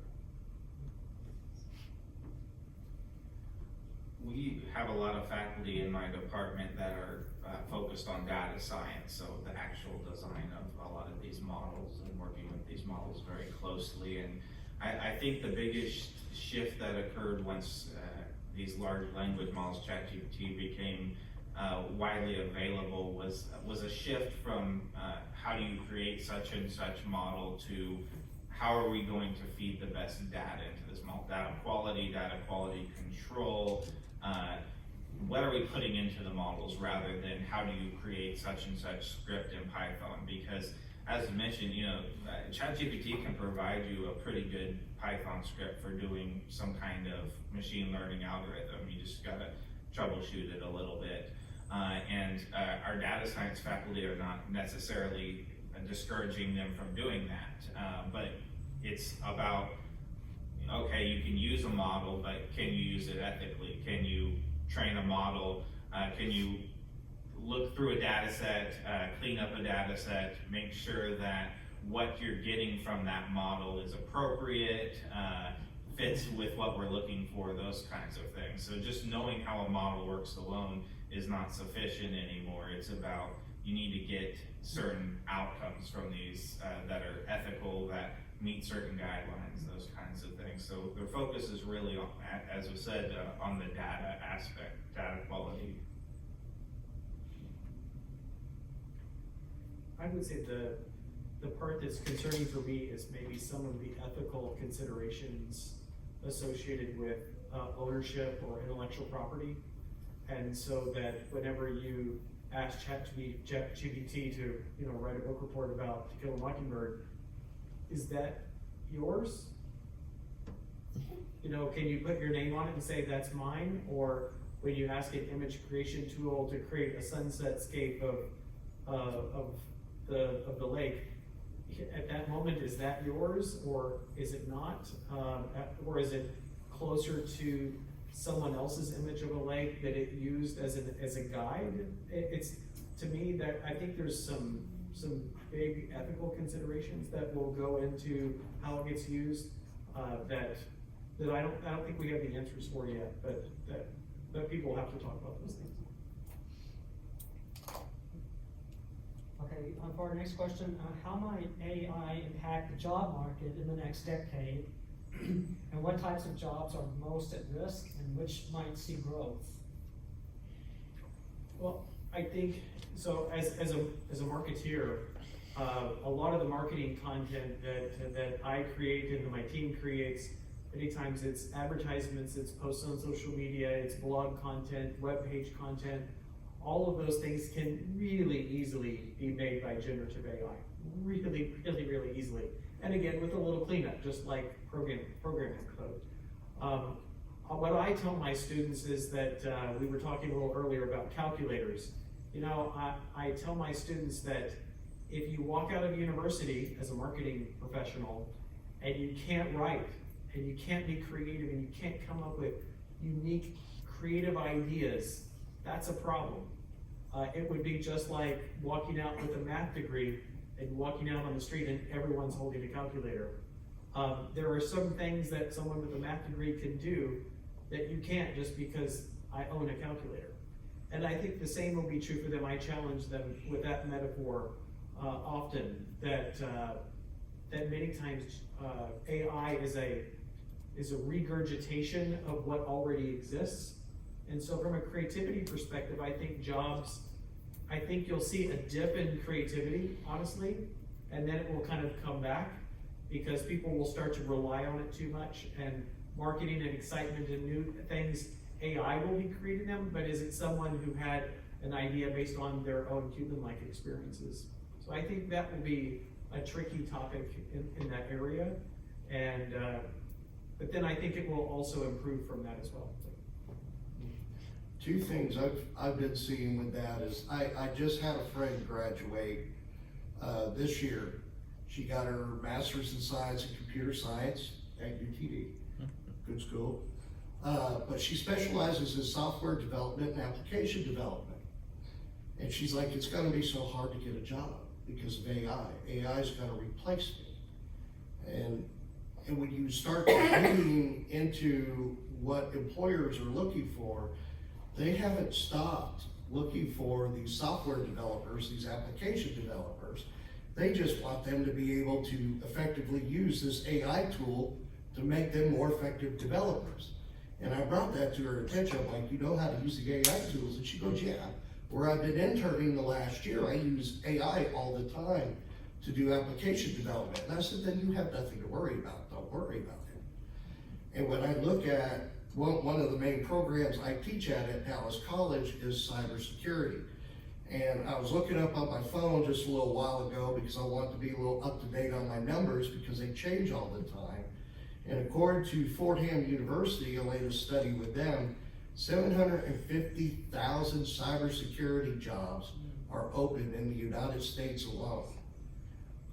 we have a lot of faculty in my department that are focused on data science, so the actual design of a lot of these models and working with these models very closely. And I think the biggest shift that occurred once these large language models, ChatGPT, became widely available was a shift from how do you create such and such model to how are we going to feed the best data into this model, data quality control, what are we putting into the models rather than how do you create such and such script in Python? Because as you mentioned, ChatGPT can provide you a pretty good Python script for doing some kind of machine learning algorithm. You just gotta troubleshoot it a little bit. And our data science faculty are not necessarily discouraging them from doing that, but it's about, okay, you can use a model, but can you use it ethically? Can you train a model? Can you look through a data set, clean up a data set, make sure that what you're getting from that model is appropriate, fits with what we're looking for, those kinds of things. So just knowing how a model works alone is not sufficient anymore. It's about, you need to get certain outcomes from these that are ethical, that meet certain guidelines, those kinds of things. So their focus is really on, as we said, on the data aspect, data quality. I would say the part that's concerning for me is maybe some of the ethical considerations associated with ownership or intellectual property. And so that whenever you ask ChatGPT to write a book report about To Kill a Mockingbird, is that yours? Can you put your name on it and say that's mine? Or when you ask an image creation tool to create a sunset scape of the lake, at that moment, is that yours or is it not? Or is it closer to someone else's image of a lake that it used as a guide? It's, to me, that I think there's some big ethical considerations that will go into how it gets used that I don't think we have the answers for yet, but that people have to talk about those things. Okay, for our next question, how might AI impact the job market in the next decade? And what types of jobs are most at risk and which might see growth? Well, I think, so as a marketeer, a lot of the marketing content that I create and that my team creates, many times it's advertisements, it's posts on social media, it's blog content, web page content. All of those things can really easily be made by generative AI. Really, really, really easily. And again, with a little cleanup, just like programming code. What I tell my students is that, we were talking a little earlier about calculators. I tell my students that if you walk out of university as a marketing professional and you can't write, and you can't be creative, and you can't come up with unique, creative ideas, that's a problem. It would be just like walking out with a math degree and walking out on the street and everyone's holding a calculator. There are some things that someone with a math degree can do that you can't just because I own a calculator. And I think the same will be true for them. I challenge them with that metaphor often, that many times AI is a regurgitation of what already exists. And so from a creativity perspective, I think you'll see a dip in creativity, honestly, and then it will kind of come back because people will start to rely on it too much, and marketing and excitement and new things, AI will be creating them, but is it someone who had an idea based on their own human-like experiences? So I think that will be a tricky topic in that area, and but then I think it will also improve from that as well. Two things I've been seeing with that is I just had a friend graduate this year. She got her master's in science and computer science at UTD, good school. But she specializes in software development and application development. And she's like, it's gonna be so hard to get a job because of AI. AI is gonna replace me. And when you start reading into what employers are looking for, they haven't stopped looking for these software developers, these application developers. They just want them to be able to effectively use this AI tool to make them more effective developers. And I brought that to her attention. I'm like, you know how to use the AI tools? And she goes, yeah. Where I've been interning the last year, I use AI all the time to do application development. And I said, then you have nothing to worry about. Don't worry about it. And when I look at one of the main programs I teach at Dallas College is cybersecurity. And I was looking up on my phone just a little while ago because I want to be a little up to date on my numbers because they change all the time. And according to Fordham University, a latest study with them, 750,000 cybersecurity jobs are open in the United States alone.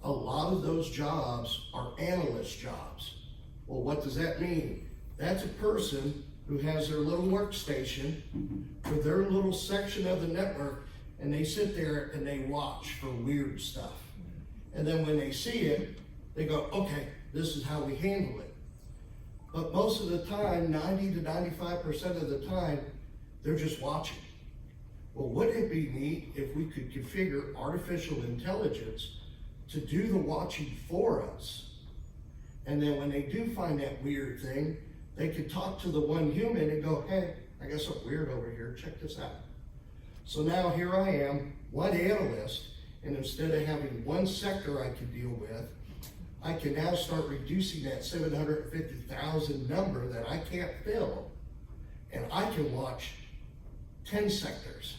A lot of those jobs are analyst jobs. Well, what does that mean? That's a person who has their little workstation with their little section of the network, and they sit there and they watch for weird stuff. And then when they see it, they go, okay, this is how we handle it. But most of the time, 90 to 95% of the time, they're just watching. Well, wouldn't it be neat if we could configure artificial intelligence to do the watching for us? And then when they do find that weird thing, they could talk to the one human and go, hey, I got something weird over here, check this out. So now here I am, one analyst, and instead of having one sector I can deal with, I can now start reducing that 750,000 number that I can't fill, and I can watch 10 sectors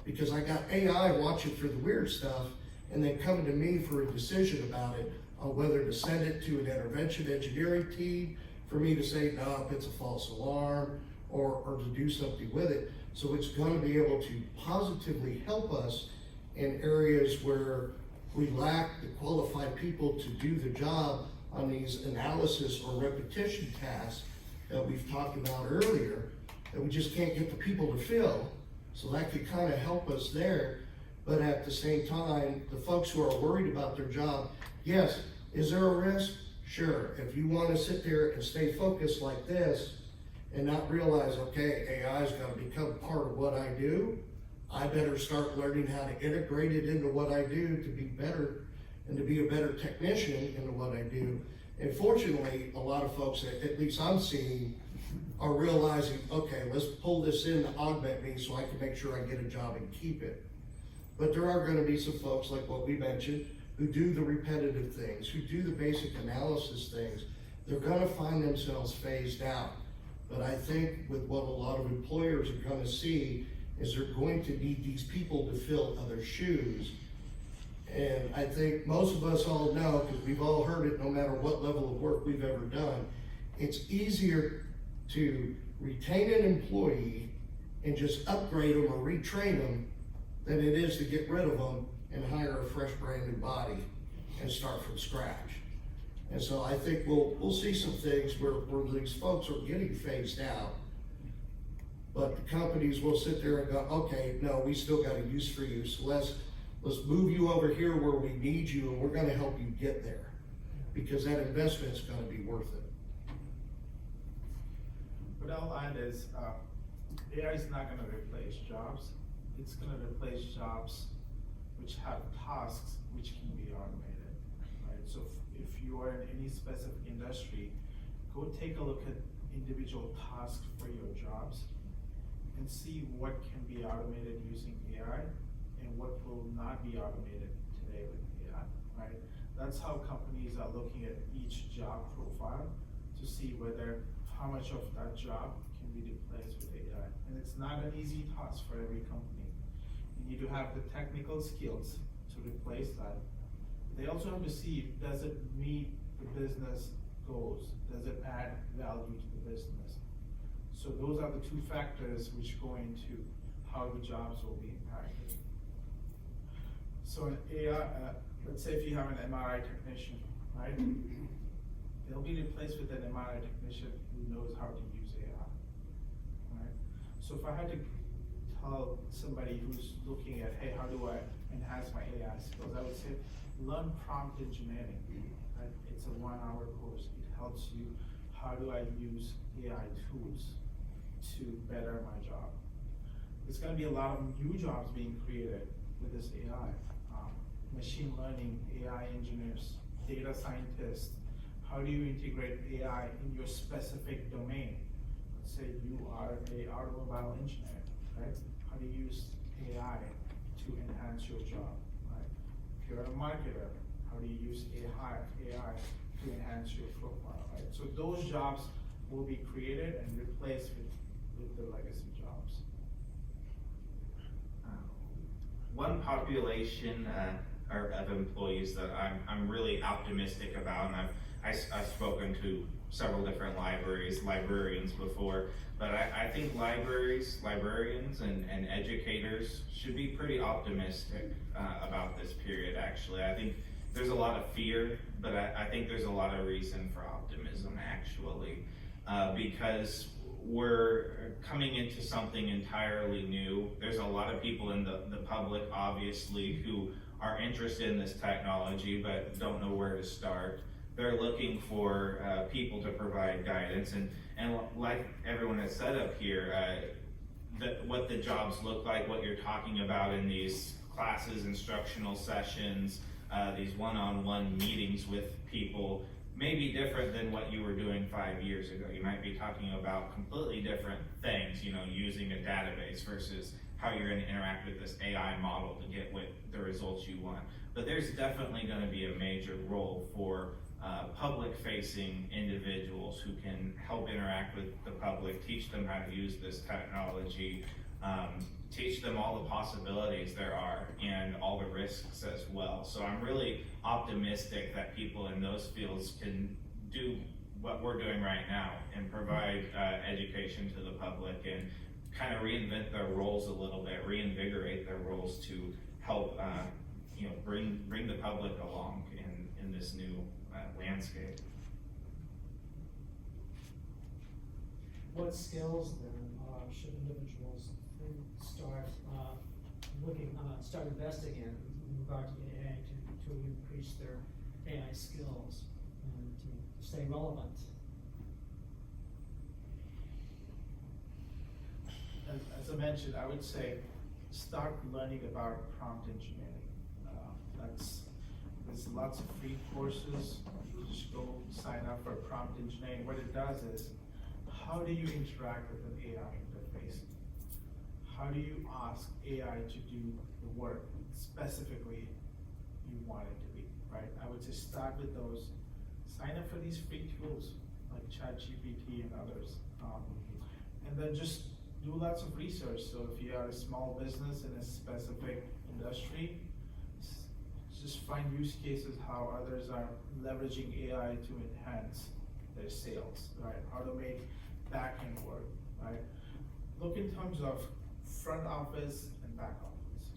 because I got AI watching for the weird stuff and then coming to me for a decision about it on whether to send it to an intervention engineering team for me to say, no, it's a false alarm, or to do something with it. So it's going to be able to positively help us in areas where we lack the qualified people to do the job on these analysis or repetition tasks that we've talked about earlier, that we just can't get the people to fill. So that could kind of help us there. But at the same time, the folks who are worried about their job, yes, is there a risk? Sure. If you want to sit there and stay focused like this and not realize, okay, AI is going to become part of what I do, I better start learning how to integrate it into what I do to be better and to be a better technician into what I do. And fortunately, a lot of folks, at least I'm seeing, are realizing, okay, let's pull this in to augment me so I can make sure I get a job and keep it. But there are going to be some folks, like what we mentioned, who do the repetitive things, who do the basic analysis things. They're going to find themselves phased out. But I think with what a lot of employers are going to see is they're going to need these people to fill other shoes. And I think most of us all know, because we've all heard it no matter what level of work we've ever done, it's easier to retain an employee and just upgrade them or retrain them than it is to get rid of them and hire a fresh brand new body and start from scratch. And so I think we'll see some things where these folks are getting phased out, but the companies will sit there and go, okay, no, we still got a use for you, so let's move you over here where we need you, and we're going to help you get there, because that investment's going to be worth it. What I'll add is, AI is not going to replace jobs. It's going to replace jobs which have tasks which can be automated, right? So if you are in any specific industry, go take a look at individual tasks for your jobs and see what can be automated using AI and what will not be automated today with AI, right? That's how companies are looking at each job profile to see how much of that job can be replaced with AI. And it's not an easy task for every company. You need to have the technical skills to replace that. They also have to see, does it meet the business goals? Does it add value to the business? So those are the two factors which go into how the jobs will be impacted. So in AI, let's say if you have an MRI technician, right? They'll be replaced with an MRI technician who knows how to use AI, right? So if I had to tell somebody who's looking at, hey, how do I enhance my AI skills? I would say, learn prompt engineering, right? It's a 1-hour course. It helps you how do I use AI tools to better my job? There's gonna be a lot of new jobs being created with this AI. Machine learning, AI engineers, data scientists. How do you integrate AI in your specific domain? Let's say you are an automobile engineer, right? How do you use AI to enhance your job, right? If you're a marketer, how do you use AI to enhance your profile, right? So those jobs will be created and replaced with the legacy jobs. One population of employees that I'm really optimistic about, and I've spoken to several different librarians before, but I think librarians and educators should be pretty optimistic about this period, actually. I think there's a lot of fear, but I think there's a lot of reason for optimism, actually, because we're coming into something entirely new. There's a lot of people in the public, obviously, who are interested in this technology but don't know where to start. They're looking for people to provide guidance, and like everyone has said up here, what the jobs look like, what you're talking about in these classes, instructional sessions, these one-on-one meetings with people may be different than what you were doing 5 years ago. You might be talking about completely different things, using a database versus how you're going to interact with this AI model to get the results you want. But there's definitely going to be a major role for public-facing individuals who can help interact with the public, teach them how to use this technology, teach them all the possibilities there are and all the risks as well. So I'm really optimistic that people in those fields can do what we're doing right now and provide education to the public and kind of reinvent their roles a little bit, reinvigorate their roles to help bring the public along in this new landscape. What skills then should individuals start investing in regard to AI to increase their AI skills and to stay relevant? As I mentioned, I would say start learning about prompt engineering. There's lots of free courses. You just go sign up for prompt engineering. What it does is, how do you interact with an AI interface? How do you ask AI to do the work specifically you want it to be, right? I would say start with those. Sign up for these free tools like ChatGPT and others. And then just do lots of research. So if you are a small business in a specific industry, just find use cases how others are leveraging AI to enhance their sales, right? Automate back-end work, right? Look in terms of front office and back office.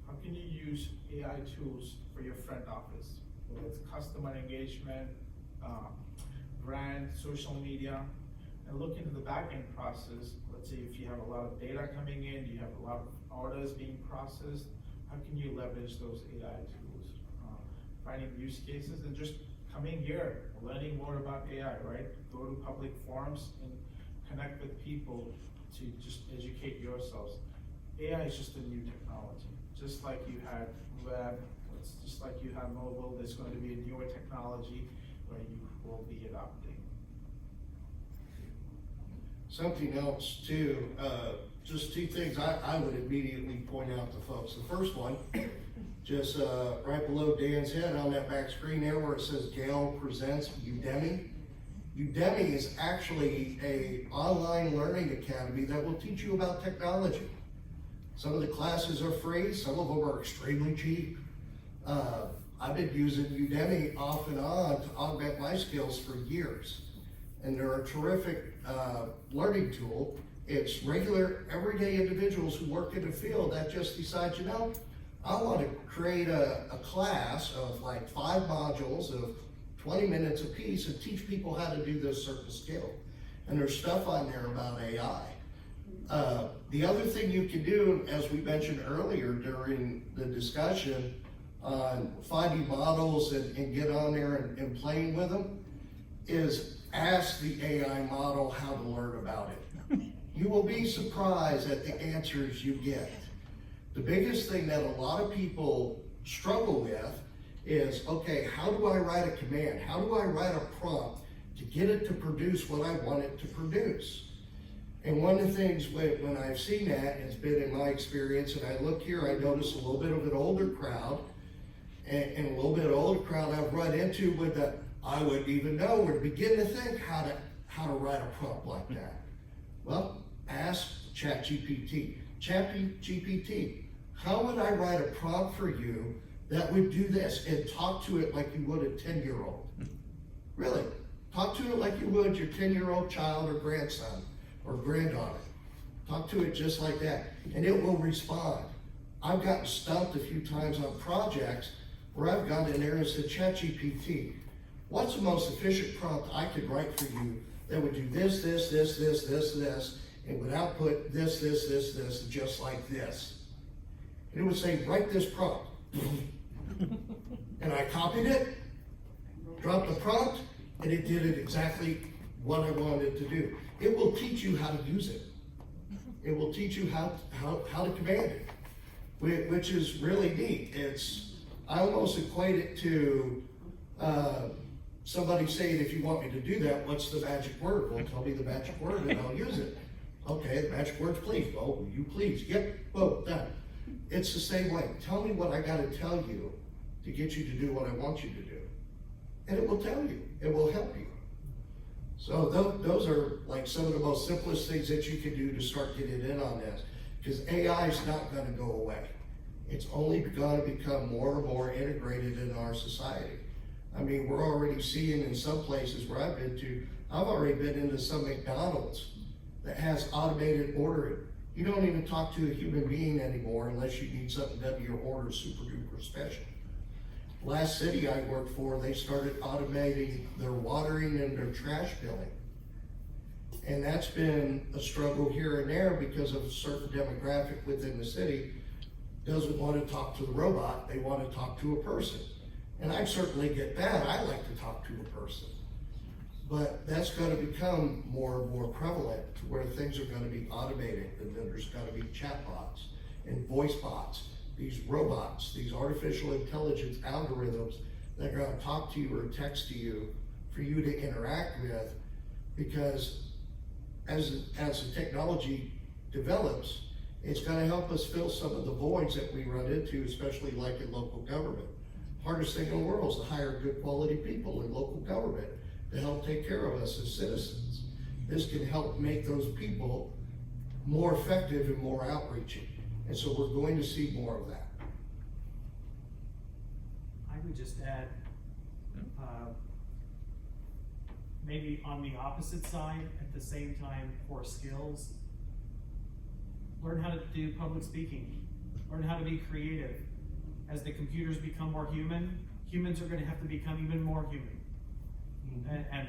How can you use AI tools for your front office? Whether it's customer engagement, brand, social media, and look into the back-end process. Let's say if you have a lot of data coming in, you have a lot of orders being processed, how can you leverage those AI tools? Finding use cases and just coming here, learning more about AI, right? Go to public forums and connect with people to just educate yourselves. AI is just a new technology. Just like you had web, it's just like you have mobile, there's going to be a newer technology where you will be adopting. Something else too, just two things I would immediately point out to folks. The first one, just right below Dan's head on that back screen there where it says Gale Presents Udemy. Udemy is actually an online learning academy that will teach you about technology. Some of the classes are free, some of them are extremely cheap. I've been using Udemy off and on to augment my skills for years. And they're a terrific learning tool. It's regular, everyday individuals who work in the field that just decide, I want to create a class of like 5 modules of 20 minutes a piece and teach people how to do this certain skill. And there's stuff on there about AI. The other thing you can do, as we mentioned earlier during the discussion on finding models and get on there and playing with them, is ask the AI model how to learn about it. You will be surprised at the answers you get. The biggest thing that a lot of people struggle with is, okay, how do I write a command? How do I write a prompt to get it to produce what I want it to produce? And one of the things when I've seen that, it's been in my experience, and I look here, I notice a little bit of an older crowd, and a little bit of older crowd I've run into with the, I wouldn't even know or begin to think how to write a prompt like that. Well, ask ChatGPT. ChatGPT, how would I write a prompt for you that would do this, and talk to it like you would a 10-year-old? Really, talk to it like you would your 10-year-old child or grandson or granddaughter. Talk to it just like that, and it will respond. I've gotten stumped a few times on projects where I've gone in there and said, ChatGPT, what's the most efficient prompt I could write for you that would do this, this, this, this, this, this, and would output this, this, this, this, just like this? And it would say, write this prompt. And I copied it, dropped the prompt, and it did it exactly what I wanted it to do. It will teach you how to use it. It will teach you how to command it, which is really neat. I almost equate it to somebody saying, if you want me to do that, what's the magic word? Well, tell me the magic word and I'll use it. Okay, the magic word's please. Well, will you please? Yep, boom, done. It's the same way. Tell me what I gotta tell you to get you to do what I want you to do. And it will tell you, it will help you. So those are like some of the most simplest things that you can do to start getting in on this, because AI is not gonna go away. It's only gonna become more and more integrated in our society. I mean, we're already seeing in some places where I've been to, I've already been into some McDonald's that has automated ordering. You don't even talk to a human being anymore unless you need something done to your order super duper special. Last city I worked for, they started automating their watering and their trash billing. And that's been a struggle here and there because of a certain demographic within the city doesn't want to talk to the robot, they want to talk to a person. And I certainly get that, I like to talk to a person. But that's going to become more and more prevalent to where things are going to be automated, and then there's going to be chatbots and voice bots, these robots, these artificial intelligence algorithms that are going to talk to you or text to you for you to interact with, because as the technology develops, it's going to help us fill some of the voids that we run into, especially like in local government. Hardest thing in the world is to hire good quality people in local government to help take care of us as citizens. This can help make those people more effective and more outreaching. And so we're going to see more of that. I would just add, maybe on the opposite side, at the same time, for skills, learn how to do public speaking, learn how to be creative. As the computers become more human, humans are going to have to become even more human. And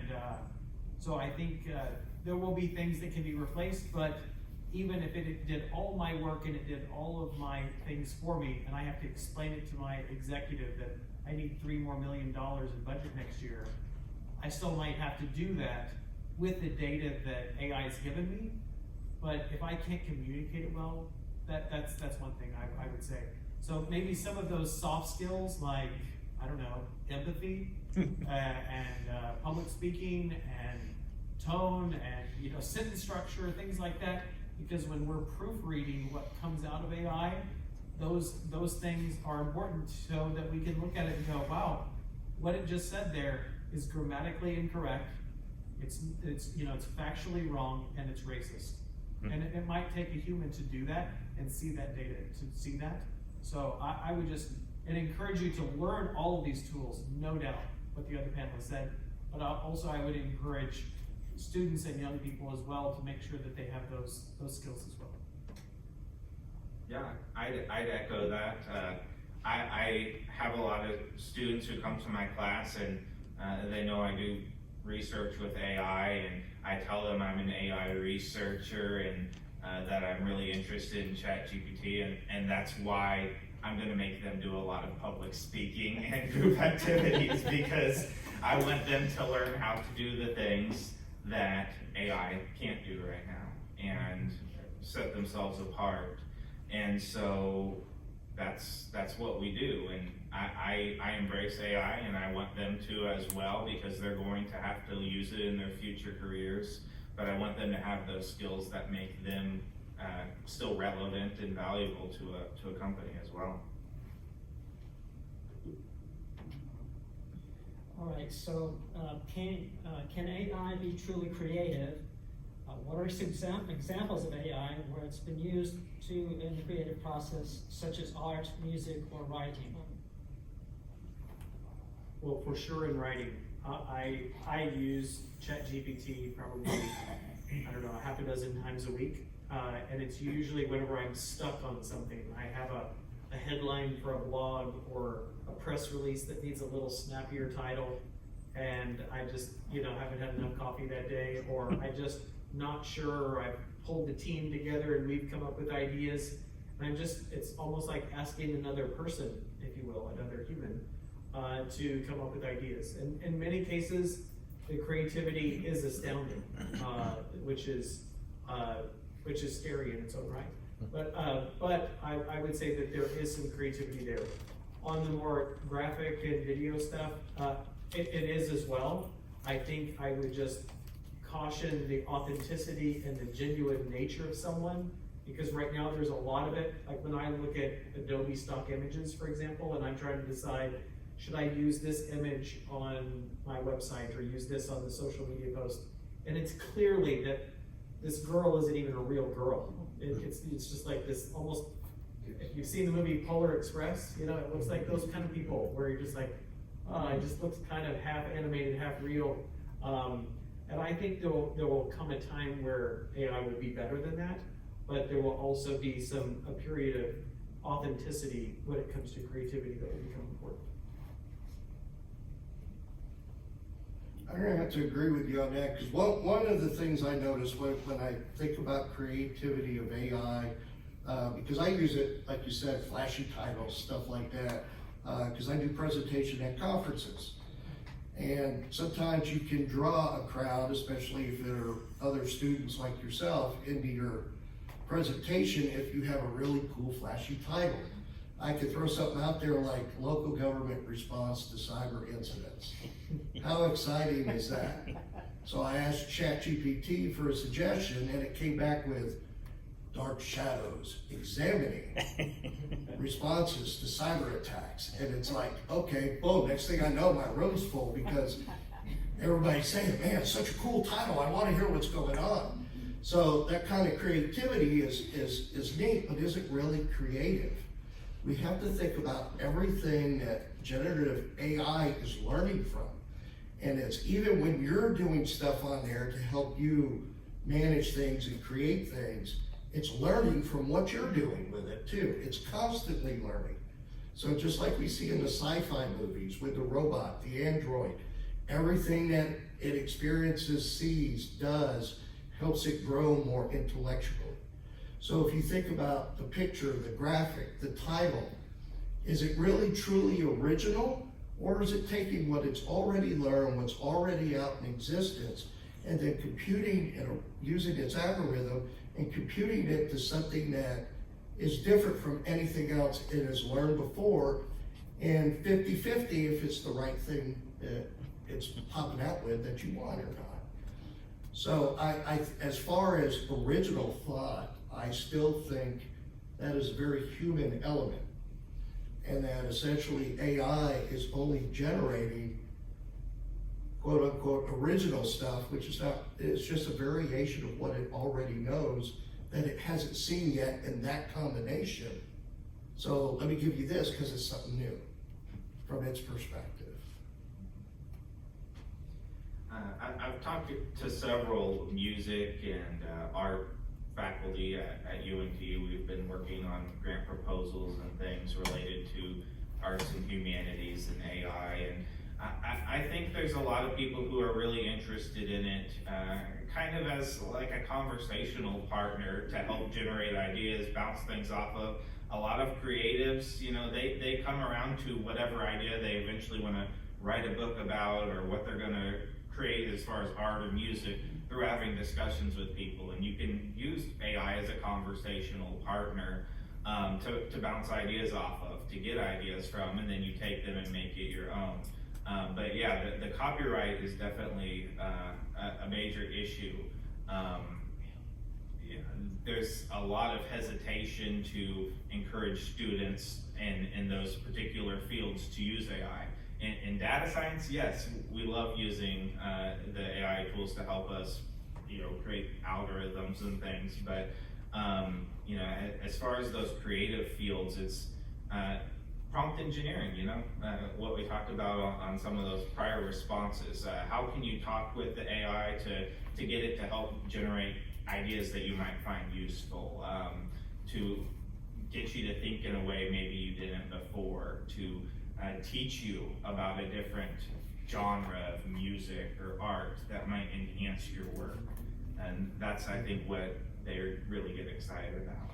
so I think there will be things that can be replaced, but even if it did all my work and it did all of my things for me, and I have to explain it to my executive that I need $3 more million in budget next year, I still might have to do that with the data that AI has given me. But if I can't communicate it well, that's one thing I would say. So maybe some of those soft skills, like, I don't know, empathy and public speaking and tone and sentence structure, things like that. Because when we're proofreading what comes out of AI, those things are important so that we can look at it and go, wow, what it just said there is grammatically incorrect. It's factually wrong, and it's racist. And it might take a human to do that and see that data, to see that. So I would just encourage you to learn all of these tools, no doubt, what the other panelists said. But also I would encourage students and young people as well to make sure that they have those skills as well. Yeah, I'd echo that. I have a lot of students who come to my class and they know I do research with AI, and I tell them I'm an AI researcher and that I'm really interested in ChatGPT, and that's why I'm gonna make them do a lot of public speaking and group activities because I want them to learn how to do the things that AI can't do right now and set themselves apart. And so that's what we do. And I embrace AI, and I want them to as well, because they're going to have to use it in their future careers. But I want them to have those skills that make them still relevant and valuable to a company as well. All right, so can AI be truly creative? What are some examples of AI where it's been used in the creative process, such as art, music, or writing? Well, for sure in writing, I use ChatGPT probably, I don't know, half a dozen times a week. And it's usually whenever I'm stuck on something. I have a headline for a blog or a press release that needs a little snappier title, and I just, haven't had enough coffee that day, or I just not sure, or I've pulled the team together and we've come up with ideas. And it's almost like asking another person, if you will, another human, to come up with ideas. And in many cases, the creativity is astounding, which is scary in its own right. But I would say that there is some creativity there. On the more graphic and video stuff, it is as well. I think I would just caution the authenticity and the genuine nature of someone, because right now there's a lot of it. Like when I look at Adobe stock images, for example, and I'm trying to decide, should I use this image on my website or use this on the social media post? And it's clearly that this girl isn't even a real girl. It's just like this almost, if you've seen the movie Polar Express, it looks like those kind of people where you're just like, oh, it just looks kind of half animated, half real. And I think there will come a time where AI will be better than that, but there will also be a period of authenticity when it comes to creativity that will become important. I'm gonna have to agree with you on that, because one of the things I notice when I think about creativity of AI, because I use it, like you said, flashy titles, stuff like that, because I do presentation at conferences. And sometimes you can draw a crowd, especially if there are other students like yourself, into your presentation if you have a really cool flashy title. I could throw something out there like local government response to cyber incidents. How exciting is that? So I asked ChatGPT for a suggestion, and it came back with dark shadows examining responses to cyber attacks. And it's like, okay, boom, next thing I know, my room's full because everybody's saying, man, such a cool title, I want to hear what's going on. So that kind of creativity is neat, but is it really creative? We have to think about everything that generative AI is learning from. And it's even when you're doing stuff on there to help you manage things and create things, it's learning from what you're doing with it too. It's constantly learning. So just like we see in the sci-fi movies with the robot, the android, everything that it experiences, sees, does, helps it grow more intellectually. So if you think about the picture, the graphic, the title, is it really truly original, or is it taking what it's already learned, what's already out in existence, and then computing and using its algorithm and computing it to something that is different from anything else it has learned before, and 50-50 if it's the right thing that it's popping out with that you want or not. So I as far as original thought, I still think that is a very human element, and that essentially AI is only generating quote unquote original stuff, which is not, it's just a variation of what it already knows that it hasn't seen yet in that combination. So let me give you this because it's something new from its perspective. I've talked to several music and art faculty at UNT. We've been working on grant proposals and things related to arts and humanities and AI, and I think there's a lot of people who are really interested in it, kind of as like a conversational partner to help generate ideas, bounce things off of. a lot of creatives, you know, they come around to whatever idea they eventually want to write a book about, or what they're going to create as far as art or music, through having discussions with people. And you can use AI as a conversational partner to bounce ideas off of, to get ideas from, and then you take them and make it your own. But yeah, the copyright is definitely a major issue. Yeah, there's a lot of hesitation to encourage students in those particular fields to use AI. In data science, yes, we love using the AI tools to help us, you know, create algorithms and things. But you know, as far as those creative fields, it's prompt engineering. You know, what we talked about on some of those prior responses. How can you talk with the AI to get it to help generate ideas that you might find useful, to get you to think in a way maybe you didn't before, to teach you about a different genre of music or art that might enhance your work. And that's, I think, what they really get excited about.